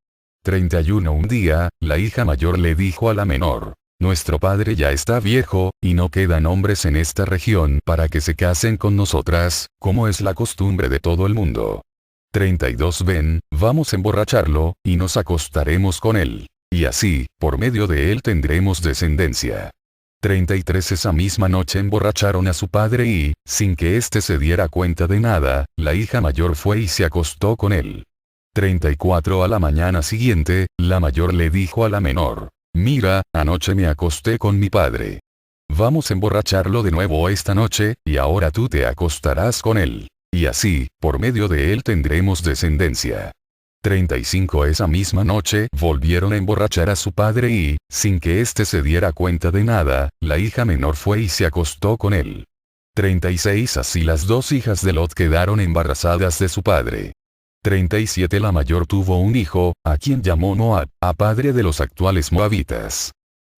[SPEAKER 1] 31. Un día, la hija mayor le dijo a la menor: nuestro padre ya está viejo, y no quedan hombres en esta región para que se casen con nosotras, como es la costumbre de todo el mundo. 32. Ven, vamos a emborracharlo, y nos acostaremos con él. Y así, por medio de él tendremos descendencia. 33. Esa misma noche emborracharon a su padre y, sin que éste se diera cuenta de nada, la hija mayor fue y se acostó con él. 34. A la mañana siguiente, la mayor le dijo a la menor: mira, anoche me acosté con mi padre. Vamos a emborracharlo de nuevo esta noche, y ahora tú te acostarás con él. Y así, por medio de él tendremos descendencia. 35. Esa misma noche volvieron a emborrachar a su padre y, sin que éste se diera cuenta de nada, la hija menor fue y se acostó con él. 36. Así las 2 hijas de Lot quedaron embarazadas de su padre. 37. La mayor tuvo un hijo, a quien llamó Moab, a padre de los actuales moabitas.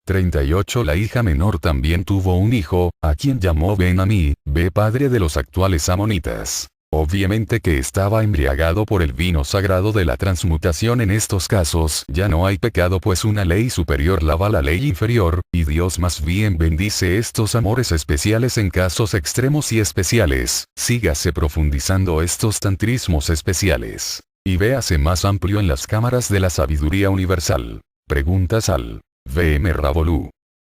[SPEAKER 1] 38. La hija menor también tuvo un hijo, a quien llamó Ben-Amí, padre de los actuales amonitas. Obviamente que estaba embriagado por el vino sagrado de la transmutación. En estos casos ya no hay pecado, pues una ley superior lava la ley inferior, y Dios más bien bendice estos amores especiales en casos extremos y especiales. Sígase profundizando estos tantrismos especiales. Y véase más amplio en las cámaras de la sabiduría universal. Preguntas al V.M. Ravolú.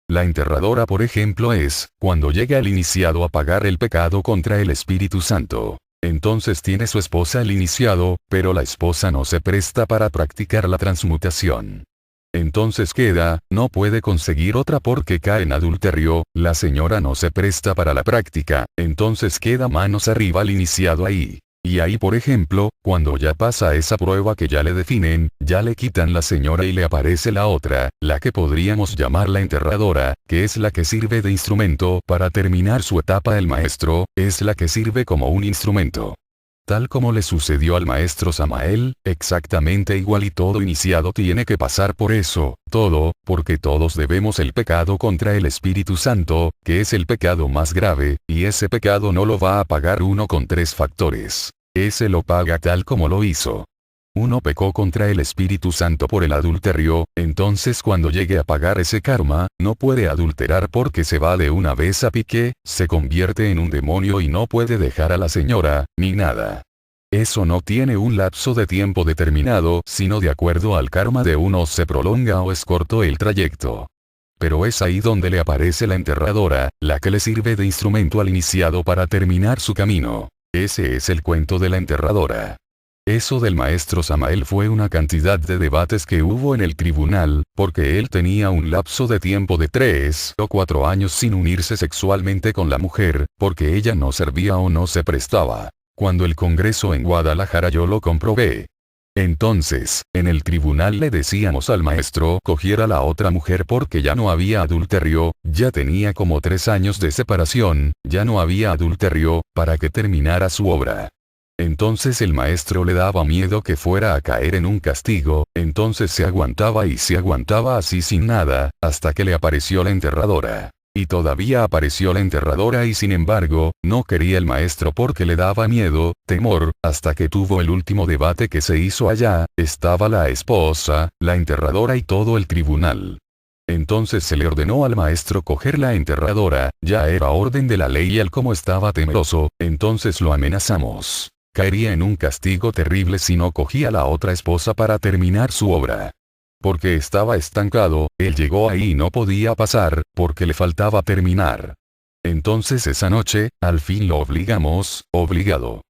[SPEAKER 1] La enterradora, por ejemplo, es, cuando llega el iniciado a pagar el pecado contra el Espíritu Santo. Entonces tiene su esposa el iniciado, pero la esposa no se presta para practicar la transmutación. Entonces queda, no puede conseguir otra porque cae en adulterio, la señora no se presta para la práctica, entonces queda manos arriba al iniciado ahí. Y ahí por ejemplo, cuando ya pasa esa prueba que ya le definen, ya le quitan la señora y le aparece la otra, la que podríamos llamar la enterradora, que es la que sirve de instrumento para terminar su etapa. El maestro, es la que sirve como un instrumento. Tal como le sucedió al maestro Samael, exactamente igual, y todo iniciado tiene que pasar por eso, todo, porque todos debemos el pecado contra el Espíritu Santo, que es el pecado más grave, y ese pecado no lo va a pagar uno con 3 factores. Ese lo paga tal como lo hizo. Uno pecó contra el Espíritu Santo por el adulterio, entonces cuando llegue a pagar ese karma, no puede adulterar porque se va de una vez a pique, se convierte en un demonio y no puede dejar a la señora, ni nada. Eso no tiene un lapso de tiempo determinado, sino de acuerdo al karma de uno se prolonga o es corto el trayecto. Pero es ahí donde le aparece la enterradora, la que le sirve de instrumento al iniciado para terminar su camino. Ese es el cuento de la enterradora. Eso del maestro Samael fue una cantidad de debates que hubo en el tribunal, porque él tenía un lapso de tiempo de 3 o 4 años sin unirse sexualmente con la mujer, porque ella no servía o no se prestaba. Cuando el Congreso en Guadalajara yo lo comprobé. Entonces, en el tribunal le decíamos al maestro cogiera a la otra mujer porque ya no había adulterio, ya tenía como 3 años de separación, ya no había adulterio, para que terminara su obra. Entonces el maestro le daba miedo que fuera a caer en un castigo, entonces se aguantaba y se aguantaba así sin nada, hasta que le apareció la enterradora. Y todavía apareció la enterradora y sin embargo, no quería el maestro porque le daba miedo, temor, hasta que tuvo el último debate que se hizo allá, estaba la esposa, la enterradora y todo el tribunal. Entonces se le ordenó al maestro coger la enterradora, ya era orden de la ley y él como estaba temeroso, entonces lo amenazamos. Caería en un castigo terrible si no cogía la otra esposa para terminar su obra. Porque estaba estancado, él llegó ahí y no podía pasar, porque le faltaba terminar. Entonces esa noche, al fin lo obligamos, obligado.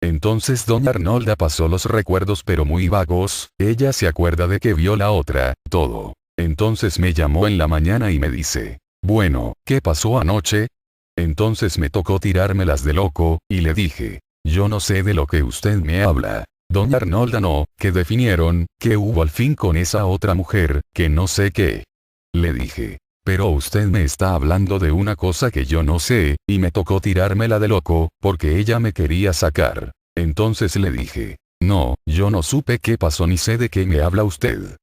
[SPEAKER 1] Entonces doña Arnolda pasó los recuerdos pero muy vagos, ella se acuerda de que vio la otra, todo. Entonces me llamó en la mañana y me dice, bueno, ¿qué pasó anoche? Entonces me tocó tirármelas de loco, y le dije, yo no sé de lo que usted me habla. Doña Arnolda no, que definieron, que hubo al fin con esa otra mujer, que no sé qué. Le dije, pero usted me está hablando de una cosa que yo no sé, y me tocó tirármela de loco, porque ella me quería sacar. Entonces le dije, no, yo no supe qué pasó ni sé de qué me habla usted.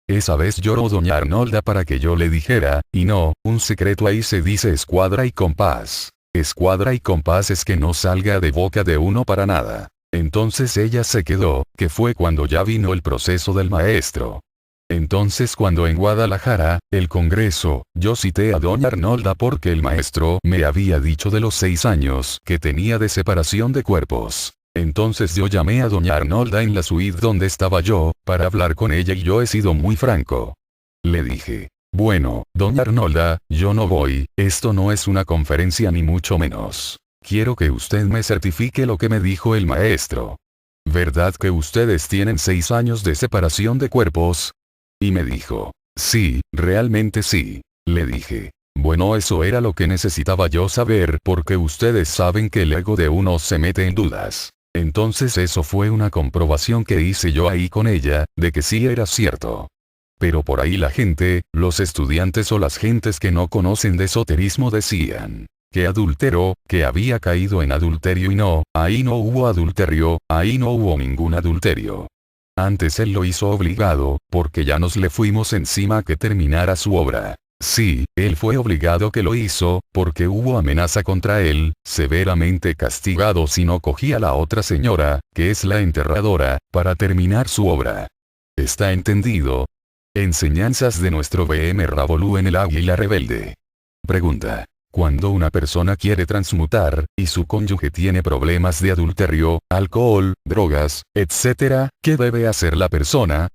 [SPEAKER 1] Esa vez lloró doña Arnolda para que yo le dijera, y no, un secreto ahí se dice escuadra y compás. Escuadra y compás es que no salga de boca de uno para nada. Entonces ella se quedó, que fue cuando ya vino el proceso del maestro. Entonces cuando en Guadalajara, el Congreso, yo cité a doña Arnolda porque el maestro me había dicho de los 6 años que tenía de separación de cuerpos. Entonces yo llamé a doña Arnolda en la suite donde estaba yo, para hablar con ella y yo he sido muy franco. Le dije, bueno, doña Arnolda, yo no voy, esto no es una conferencia ni mucho menos. Quiero que usted me certifique lo que me dijo el maestro. ¿Verdad que ustedes tienen 6 años de separación de cuerpos? Y me dijo, sí, realmente sí. Le dije, bueno, eso era lo que necesitaba yo saber porque ustedes saben que el ego de uno se mete en dudas. Entonces eso fue una comprobación que hice yo ahí con ella, de que sí era cierto. Pero por ahí la gente, los estudiantes o las gentes que no conocen de esoterismo decían, que adulteró, que había caído en adulterio y no, ahí no hubo adulterio, ahí no hubo ningún adulterio. Antes él lo hizo obligado, porque ya nos le fuimos encima a que terminara su obra. Sí, él fue obligado que lo hizo, porque hubo amenaza contra él, severamente castigado si no cogía a la otra señora, que es la enterradora, para terminar su obra. ¿Está entendido? Enseñanzas de nuestro BM Ravolú en el Águila Rebelde. Pregunta. Cuando una persona quiere transmutar, y su cónyuge tiene problemas de adulterio, alcohol, drogas, etc., ¿qué debe hacer la persona?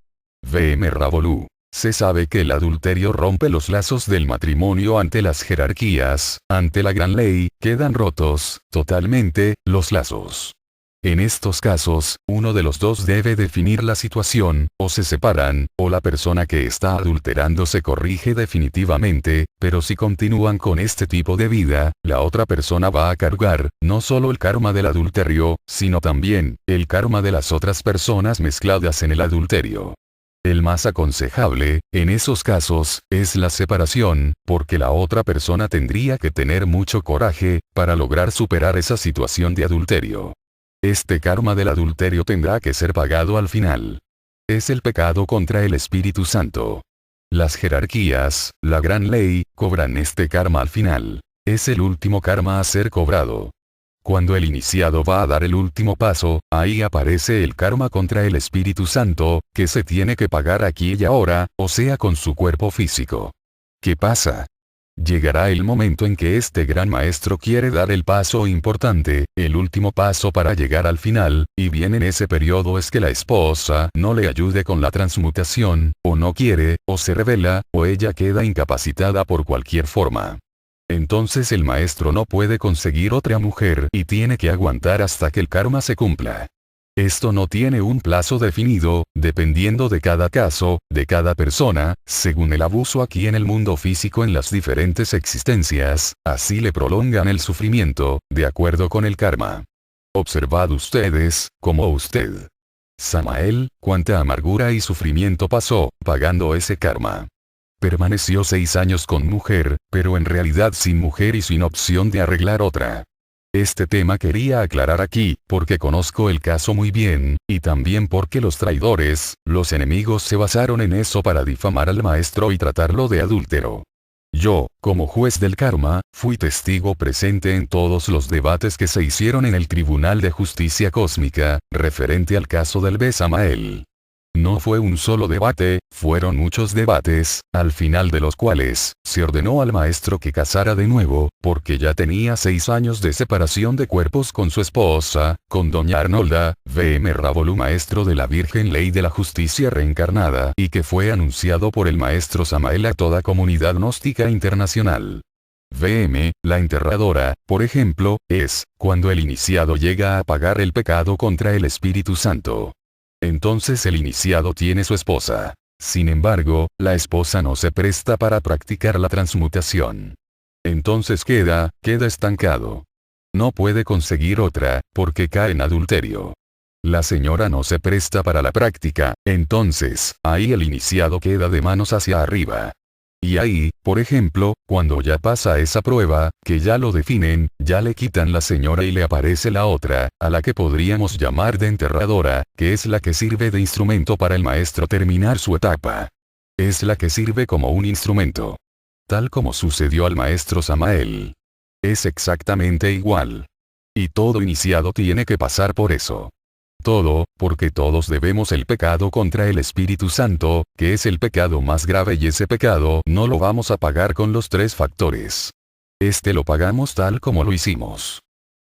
[SPEAKER 1] BM Ravolú. Se sabe que el adulterio rompe los lazos del matrimonio ante las jerarquías, ante la gran ley, quedan rotos, totalmente, los lazos. En estos casos, uno de los dos debe definir la situación, o se separan, o la persona que está adulterando se corrige definitivamente, pero si continúan con este tipo de vida, la otra persona va a cargar, no solo el karma del adulterio, sino también, el karma de las otras personas mezcladas en el adulterio. El más aconsejable, en esos casos, es la separación, porque la otra persona tendría que tener mucho coraje, para lograr superar esa situación de adulterio. Este karma del adulterio tendrá que ser pagado al final. Es el pecado contra el Espíritu Santo. Las jerarquías, la gran ley, cobran este karma al final. Es el último karma a ser cobrado. Cuando el iniciado va a dar el último paso, ahí aparece el karma contra el Espíritu Santo, que se tiene que pagar aquí y ahora, o sea con su cuerpo físico. ¿Qué pasa? Llegará el momento en que este gran maestro quiere dar el paso importante, el último paso para llegar al final, y bien en ese periodo es que la esposa no le ayude con la transmutación, o no quiere, o se revela, o ella queda incapacitada por cualquier forma. Entonces el maestro no puede conseguir otra mujer y tiene que aguantar hasta que el karma se cumpla. Esto no tiene un plazo definido, dependiendo de cada caso, de cada persona, según el abuso aquí en el mundo físico en las diferentes existencias, así le prolongan el sufrimiento, de acuerdo con el karma. Observad ustedes, como usted. Samael, cuánta amargura y sufrimiento pasó, pagando ese karma. Permaneció 6 años con mujer, pero en realidad sin mujer y sin opción de arreglar otra. Este tema quería aclarar aquí, porque conozco el caso muy bien, y también porque los traidores, los enemigos se basaron en eso para difamar al maestro y tratarlo de adúltero. Yo, como juez del karma, fui testigo presente en todos los debates que se hicieron en el Tribunal de Justicia Cósmica, referente al caso del Samael. No fue un solo debate, fueron muchos debates, al final de los cuales, se ordenó al maestro que casara de nuevo, porque ya tenía 6 años de separación de cuerpos con su esposa, con doña Arnolda, V.M. Rábolu, maestro de la Virgen Ley de la Justicia Reencarnada, y que fue anunciado por el maestro Samael a toda comunidad gnóstica internacional. V.M., la enterradora, por ejemplo, es, cuando el iniciado llega a pagar el pecado contra el Espíritu Santo. Entonces el iniciado tiene su esposa. Sin embargo, la esposa no se presta para practicar la transmutación. Entonces queda estancado. No puede conseguir otra, porque cae en adulterio. La señora no se presta para la práctica, entonces, ahí el iniciado queda de manos hacia arriba. Y ahí, por ejemplo, cuando ya pasa esa prueba, que ya lo definen, ya le quitan la señora y le aparece la otra, a la que podríamos llamar de enterradora, que es la que sirve de instrumento para el maestro terminar su etapa. Es la que sirve como un instrumento. Tal como sucedió al maestro Samael. Es exactamente igual. Y todo iniciado tiene que pasar por eso. Todo, porque todos debemos el pecado contra el Espíritu Santo, que es el pecado más grave, y ese pecado no lo vamos a pagar con los 3 factores. Este lo pagamos tal como lo hicimos.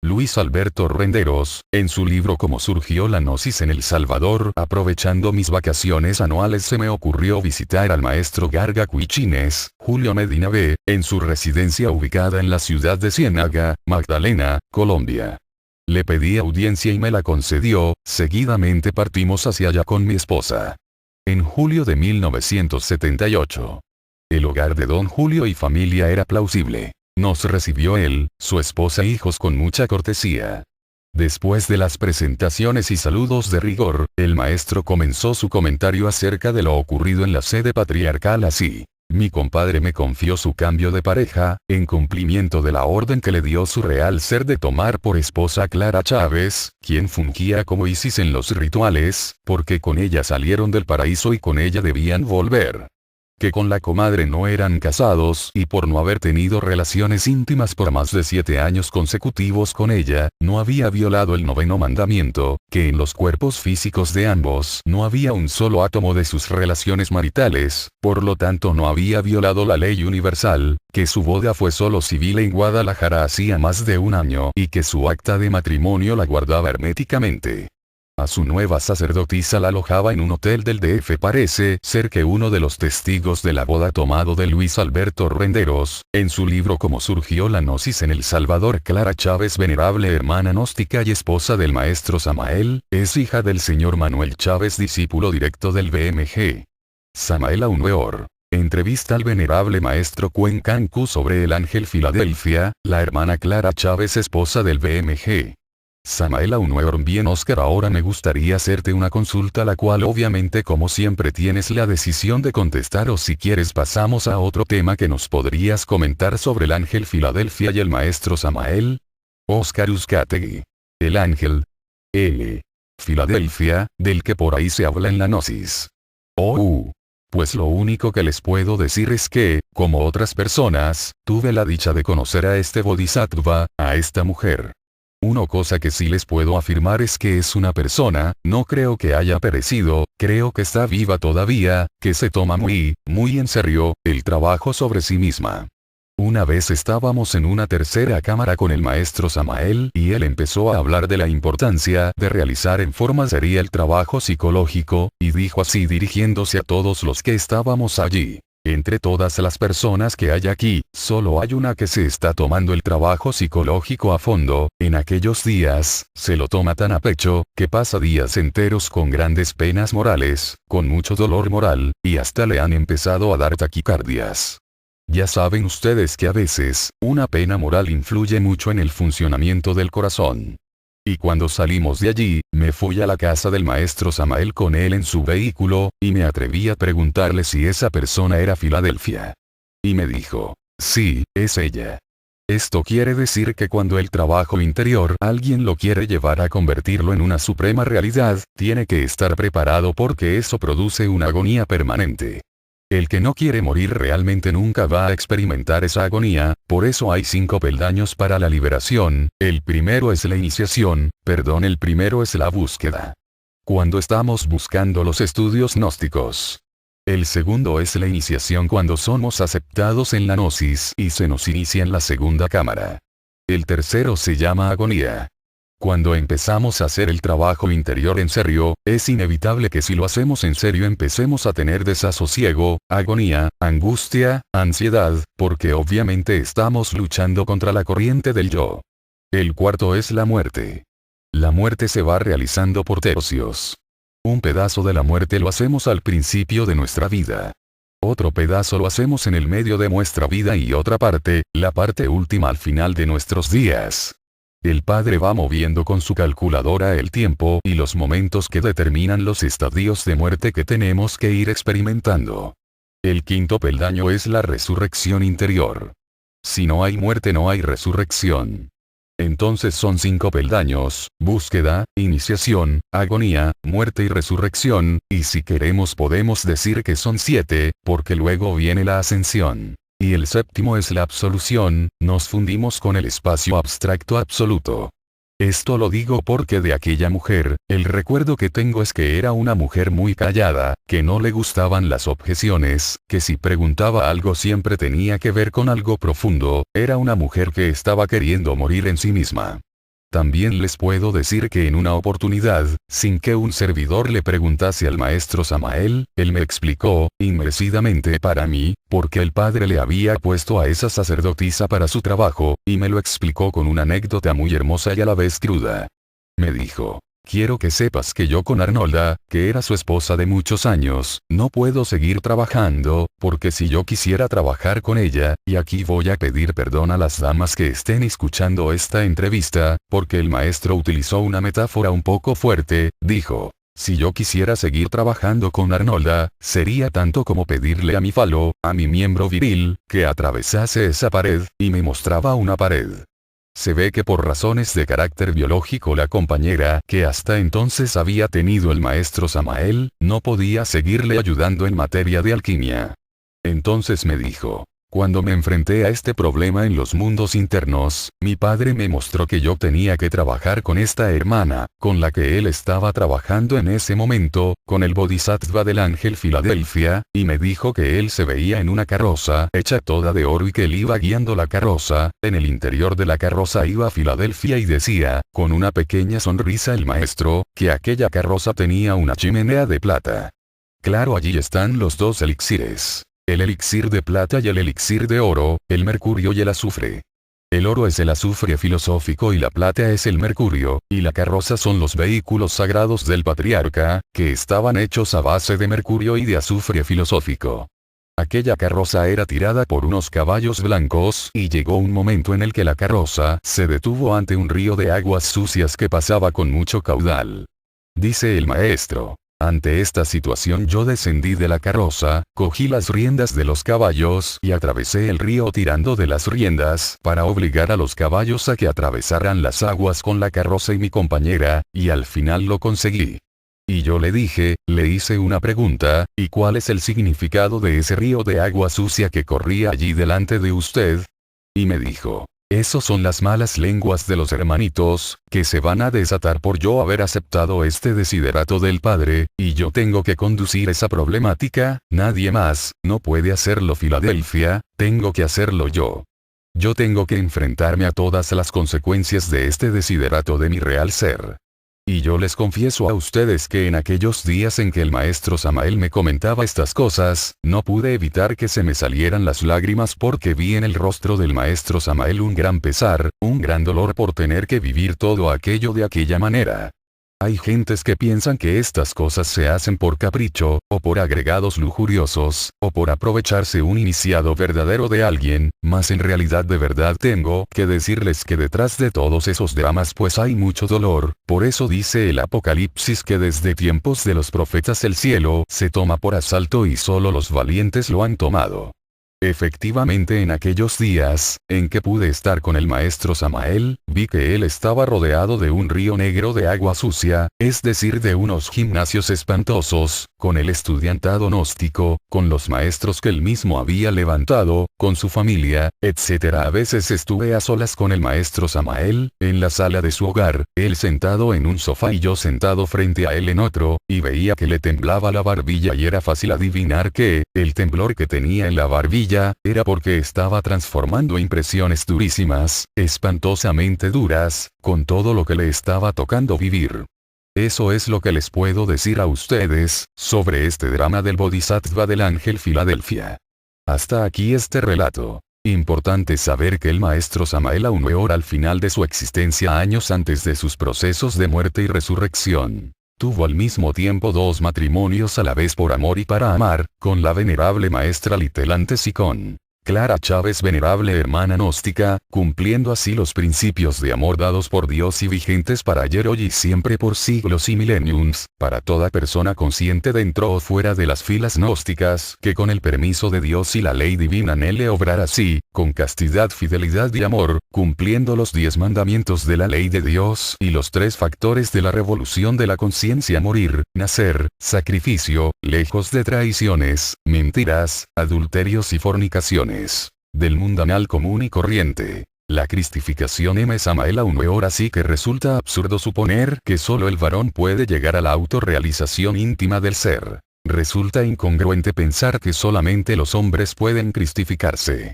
[SPEAKER 1] Luis Alberto Renderos, en su libro Cómo surgió la Gnosis en El Salvador, aprovechando mis vacaciones anuales se me ocurrió visitar al maestro Garga Cuichines, Julio Medina B., en su residencia ubicada en la ciudad de Ciénaga, Magdalena, Colombia. Le pedí audiencia y me la concedió, seguidamente partimos hacia allá con mi esposa. En julio de 1978. El hogar de don Julio y familia era plausible. Nos recibió él, su esposa e hijos con mucha cortesía. Después de las presentaciones y saludos de rigor, el maestro comenzó su comentario acerca de lo ocurrido en la sede patriarcal así. Mi compadre me confió su cambio de pareja, en cumplimiento de la orden que le dio su real ser de tomar por esposa a Clara Chávez, quien fungía como Isis en los rituales, porque con ella salieron del paraíso y con ella debían volver. Que con la comadre no eran casados y por no haber tenido relaciones íntimas por más de 7 años consecutivos con ella, no había violado el 9º mandamiento, que en los cuerpos físicos de ambos no había un solo átomo de sus relaciones maritales, por lo tanto no había violado la ley universal, que su boda fue solo civil en Guadalajara hacía más de 1 año y que su acta de matrimonio la guardaba herméticamente. A su nueva sacerdotisa la alojaba en un hotel del DF. Parece ser que uno de los testigos de la boda tomado de Luis Alberto Renderos, en su libro Cómo surgió la gnosis en El Salvador. Clara Chávez, venerable hermana gnóstica y esposa del maestro Samael, es hija del señor Manuel Chávez, discípulo directo del BMG. Samael Aumeor. Entrevista al venerable maestro Cuencancu sobre el ángel Filadelfia, la hermana Clara Chávez, esposa del BMG. Samael Aumeor. Bien, Oscar, ahora me gustaría hacerte una consulta, la cual obviamente como siempre tienes la decisión de contestar, o si quieres pasamos a otro tema que nos podrías comentar sobre el ángel Filadelfia y el maestro Samael. Oscar Uzcategui. El ángel Filadelfia, del que por ahí se habla en la gnosis. Pues lo único que les puedo decir es que, como otras personas, tuve la dicha de conocer a este bodhisattva, a esta mujer. Una cosa que sí les puedo afirmar es que es una persona, no creo que haya perecido, creo que está viva todavía, que se toma muy en serio, el trabajo sobre sí misma. Una vez estábamos en una tercera cámara con el maestro Samael y él empezó a hablar de la importancia de realizar en forma seria el trabajo psicológico, y dijo así dirigiéndose a todos los que estábamos allí: entre todas las personas que hay aquí, solo hay una que se está tomando el trabajo psicológico a fondo. En aquellos días, se lo toma tan a pecho, que pasa días enteros con grandes penas morales, con mucho dolor moral, y hasta le han empezado a dar taquicardias. Ya saben ustedes que a veces, una pena moral influye mucho en el funcionamiento del corazón. Y cuando salimos de allí, me fui a la casa del maestro Samael con él en su vehículo, y me atreví a preguntarle si esa persona era Filadelfia. Y me dijo: sí, es ella. Esto quiere decir que cuando el trabajo interior alguien lo quiere llevar a convertirlo en una suprema realidad, tiene que estar preparado, porque eso produce una agonía permanente. El que no quiere morir realmente nunca va a experimentar esa agonía. Por eso hay 5 peldaños para la liberación. El primero es la iniciación, el primero es la búsqueda. Cuando estamos buscando los estudios gnósticos. El segundo es la iniciación, cuando somos aceptados en la gnosis y se nos inicia en la segunda cámara. El tercero se llama agonía. Cuando empezamos a hacer el trabajo interior en serio, es inevitable que si lo hacemos en serio empecemos a tener desasosiego, agonía, angustia, ansiedad, porque obviamente estamos luchando contra la corriente del yo. El cuarto es la muerte. La muerte se va realizando por tercios. Un pedazo de la muerte lo hacemos al principio de nuestra vida. Otro pedazo lo hacemos en el medio de nuestra vida y otra parte, la parte última, al final de nuestros días. El Padre va moviendo con su calculadora el tiempo y los momentos que determinan los estadios de muerte que tenemos que ir experimentando. El quinto peldaño es la resurrección interior. Si no hay muerte no hay resurrección. Entonces son 5 peldaños: búsqueda, iniciación, agonía, muerte y resurrección, y si queremos podemos decir que son 7, porque luego viene la ascensión. Y el séptimo es la absolución, nos fundimos con el espacio abstracto absoluto. Esto lo digo porque de aquella mujer, el recuerdo que tengo es que era una mujer muy callada, que no le gustaban las objeciones, que si preguntaba algo siempre tenía que ver con algo profundo, era una mujer que estaba queriendo morir en sí misma. También les puedo decir que en una oportunidad, sin que un servidor le preguntase al maestro Samael, él me explicó, inmerecidamente para mí, por qué el Padre le había puesto a esa sacerdotisa para su trabajo, y me lo explicó con una anécdota muy hermosa y a la vez cruda. Me dijo: quiero que sepas que yo con Arnolda, que era su esposa de muchos años, no puedo seguir trabajando, porque si yo quisiera trabajar con ella, y aquí voy a pedir perdón a las damas que estén escuchando esta entrevista, porque el maestro utilizó una metáfora un poco fuerte, dijo: si yo quisiera seguir trabajando con Arnolda, sería tanto como pedirle a mi falo, a mi miembro viril, que atravesase esa pared, y me mostraba una pared. Se ve que por razones de carácter biológico la compañera que hasta entonces había tenido el maestro Samael, no podía seguirle ayudando en materia de alquimia. Entonces me dijo: Cuando me enfrenté a este problema en los mundos internos, mi padre me mostró que yo tenía que trabajar con esta hermana, con la que él estaba trabajando en ese momento, con el Bodhisattva del Ángel Filadelfia, y me dijo que él se veía en una carroza hecha toda de oro y que él iba guiando la carroza, en el interior de la carroza iba Filadelfia y decía, con una pequeña sonrisa el maestro, que aquella carroza tenía una chimenea de plata. Claro, allí están los dos elixires. El elixir de plata y el elixir de oro, el mercurio y el azufre. El oro es el azufre filosófico y la plata es el mercurio, y la carroza son los vehículos sagrados del patriarca, que estaban hechos a base de mercurio y de azufre filosófico. Aquella carroza era tirada por unos caballos blancos y llegó un momento en el que la carroza se detuvo ante un río de aguas sucias que pasaba con mucho caudal. Dice el maestro. Ante esta situación yo descendí de la carroza, cogí las riendas de los caballos y atravesé el río tirando de las riendas para obligar a los caballos a que atravesaran las aguas con la carroza y mi compañera, y al final lo conseguí. Y yo le hice una pregunta, ¿y cuál es el significado de ese río de agua sucia que corría allí delante de usted? Y me dijo. Esos son las malas lenguas de los hermanitos, que se van a desatar por yo haber aceptado este desiderato del Padre, y yo tengo que conducir esa problemática, nadie más, no puede hacerlo Filadelfia, tengo que hacerlo yo. Yo tengo que enfrentarme a todas las consecuencias de este desiderato de mi real ser. Y yo les confieso a ustedes que en aquellos días en que el maestro Samael me comentaba estas cosas, no pude evitar que se me salieran las lágrimas porque vi en el rostro del maestro Samael un gran pesar, un gran dolor por tener que vivir todo aquello de aquella manera. Hay gentes que piensan que estas cosas se hacen por capricho, o por agregados lujuriosos, o por aprovecharse un iniciado verdadero de alguien, mas en realidad de verdad tengo que decirles que detrás de todos esos dramas pues hay mucho dolor, por eso dice el Apocalipsis que desde tiempos de los profetas el cielo se toma por asalto y solo los valientes lo han tomado. Efectivamente en aquellos días, en que pude estar con el maestro Samael, vi que él estaba rodeado de un río negro de agua sucia, es decir de unos gimnasios espantosos, con el estudiantado gnóstico, con los maestros que él mismo había levantado, con su familia, etc. A veces estuve a solas con el maestro Samael, en la sala de su hogar, él sentado en un sofá y yo sentado frente a él en otro, y veía que le temblaba la barbilla y era fácil adivinar que, el temblor que tenía en la barbilla, era porque estaba transformando impresiones durísimas, espantosamente duras, con todo lo que le estaba tocando vivir. Eso es lo que les puedo decir a ustedes, sobre este drama del Bodhisattva del Ángel Filadelfia. Hasta aquí este relato. Importante saber que el maestro Samael Aumeor al final de su existencia años antes de sus procesos de muerte y resurrección. Tuvo al mismo tiempo dos matrimonios a la vez por amor y para amar, con la venerable maestra Litelantes y con Clara Chávez, venerable hermana gnóstica, cumpliendo así los principios de amor dados por Dios y vigentes para ayer, hoy y siempre por siglos y mileniums, para toda persona consciente dentro o fuera de las filas gnósticas, que con el permiso de Dios y la ley divina anhele obrar así, con castidad, fidelidad y amor, cumpliendo los 10 mandamientos de la ley de Dios y los 3 factores de la revolución de la conciencia: morir, nacer, sacrificio, lejos de traiciones, mentiras, adulterios y fornicaciones. Del mundanal común y corriente. La cristificación M. Samael Aumeor, así que resulta absurdo suponer que solo el varón puede llegar a la autorrealización íntima del ser. Resulta incongruente pensar que solamente los hombres pueden cristificarse.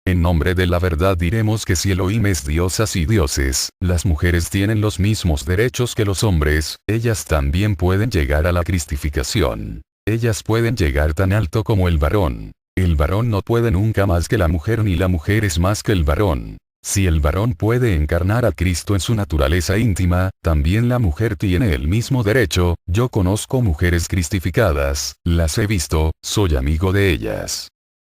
[SPEAKER 1] En nombre de la verdad diremos que si Elohim es diosas y dioses, las mujeres tienen los mismos derechos que los hombres, ellas también pueden llegar a la cristificación. Ellas pueden llegar tan alto como el varón. El varón no puede nunca más que la mujer ni la mujer es más que el varón. Si el varón puede encarnar a Cristo en su naturaleza íntima, también la mujer tiene el mismo derecho. Yo conozco mujeres cristificadas, las he visto, soy amigo de ellas.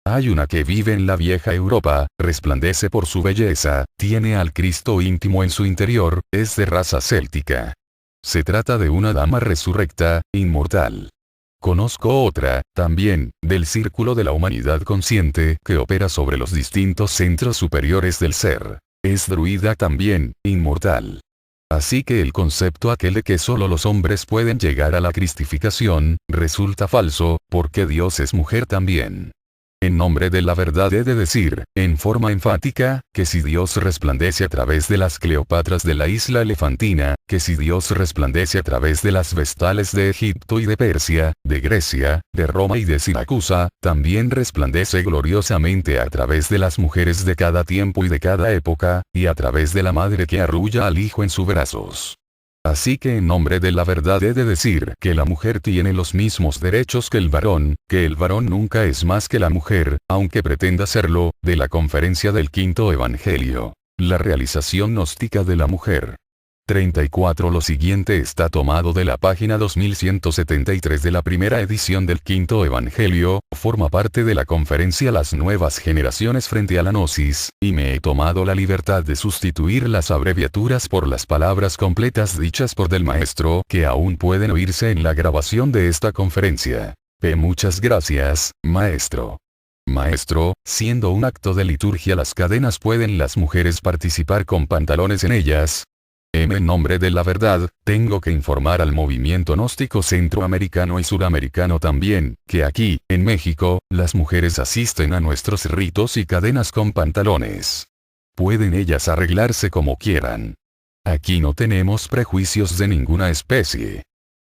[SPEAKER 1] Hay una que vive en la vieja Europa, resplandece por su belleza, tiene al Cristo íntimo en su interior, es de raza céltica. Se trata de una dama resurrecta, inmortal. Conozco otra, también, del círculo de la humanidad consciente, que opera sobre los distintos centros superiores del ser. Es druida también, inmortal. Así que el concepto aquel de que solo los hombres pueden llegar a la cristificación, resulta falso, porque Dios es mujer también. En nombre de la verdad he de decir, en forma enfática, que si Dios resplandece a través de las Cleopatras de la isla Elefantina, que si Dios resplandece a través de las Vestales de Egipto y de Persia, de Grecia, de Roma y de Siracusa, también resplandece gloriosamente a través de las mujeres de cada tiempo y de cada época, y a través de la madre que arrulla al hijo en sus brazos. Así que en nombre de la verdad he de decir que la mujer tiene los mismos derechos que el varón nunca es más que la mujer, aunque pretenda serlo, de la Conferencia del Quinto Evangelio. La realización gnóstica de la mujer. 34. Lo siguiente está tomado de la página 2173 de la primera edición del Quinto Evangelio, forma parte de la conferencia Las Nuevas Generaciones frente a la Gnosis, y me he tomado la libertad de sustituir las abreviaturas por las palabras completas dichas por del maestro que aún pueden oírse en la grabación de esta conferencia. Muchas gracias, maestro. Maestro, siendo un acto de liturgia las cadenas, ¿pueden las mujeres participar con pantalones en ellas? En nombre de la verdad, tengo que informar al movimiento gnóstico centroamericano y suramericano también, que aquí, en México, las mujeres asisten a nuestros ritos y cadenas con pantalones. Pueden ellas arreglarse como quieran. Aquí no tenemos prejuicios de ninguna especie.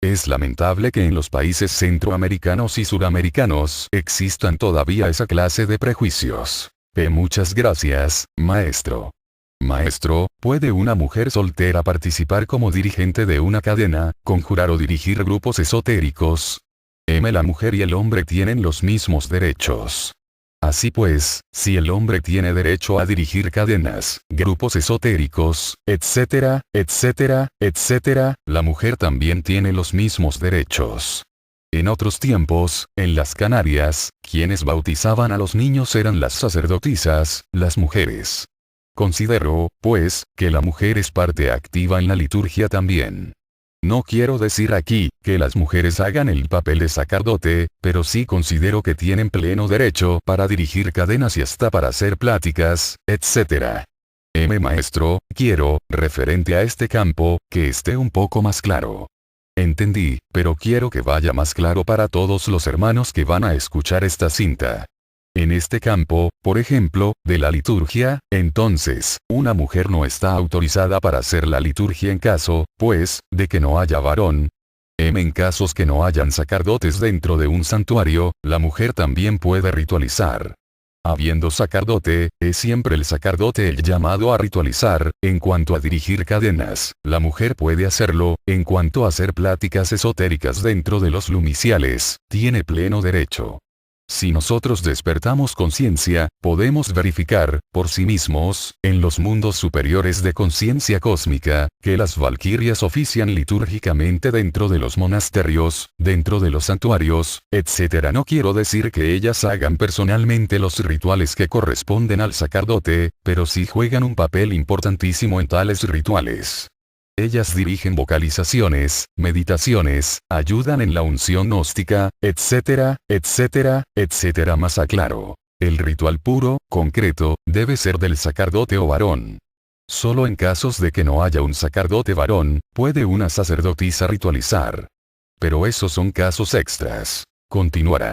[SPEAKER 1] Es lamentable que en los países centroamericanos y suramericanos existan todavía esa clase de prejuicios. Muchas gracias, maestro. Maestro, ¿puede una mujer soltera participar como dirigente de una cadena, conjurar o dirigir grupos esotéricos? La mujer y el hombre tienen los mismos derechos. Así pues, si el hombre tiene derecho a dirigir cadenas, grupos esotéricos, etcétera, etcétera, etcétera, la mujer también tiene los mismos derechos. En otros tiempos, en las Canarias, quienes bautizaban a los niños eran las sacerdotisas, las mujeres. Considero, pues, que la mujer es parte activa en la liturgia también. No quiero decir aquí, que las mujeres hagan el papel de sacerdote, pero sí considero que tienen pleno derecho para dirigir cadenas y hasta para hacer pláticas, etc. Maestro, quiero, referente a este campo, que esté un poco más claro. Entendí, pero quiero que vaya más claro para todos los hermanos que van a escuchar esta cinta. En este campo, por ejemplo, de la liturgia, entonces, una mujer no está autorizada para hacer la liturgia en caso, pues, de que no haya varón. En casos que no hayan sacerdotes dentro de un santuario, la mujer también puede ritualizar. Habiendo sacerdote, es siempre el sacerdote el llamado a ritualizar. En cuanto a dirigir cadenas, la mujer puede hacerlo. En cuanto a hacer pláticas esotéricas dentro de los lumiciales, tiene pleno derecho. Si nosotros despertamos conciencia, podemos verificar, por sí mismos, en los mundos superiores de conciencia cósmica, que las valquirias ofician litúrgicamente dentro de los monasterios, dentro de los santuarios, etc. No quiero decir que ellas hagan personalmente los rituales que corresponden al sacerdote, pero sí juegan un papel importantísimo en tales rituales. Ellas dirigen vocalizaciones, meditaciones, ayudan en la unción gnóstica, etcétera, etcétera, etcétera. Más aclaro. El ritual puro, concreto, debe ser del sacerdote o varón. Solo en casos de que no haya un sacerdote varón, puede una sacerdotisa ritualizar. Pero esos son casos extras. Continuará.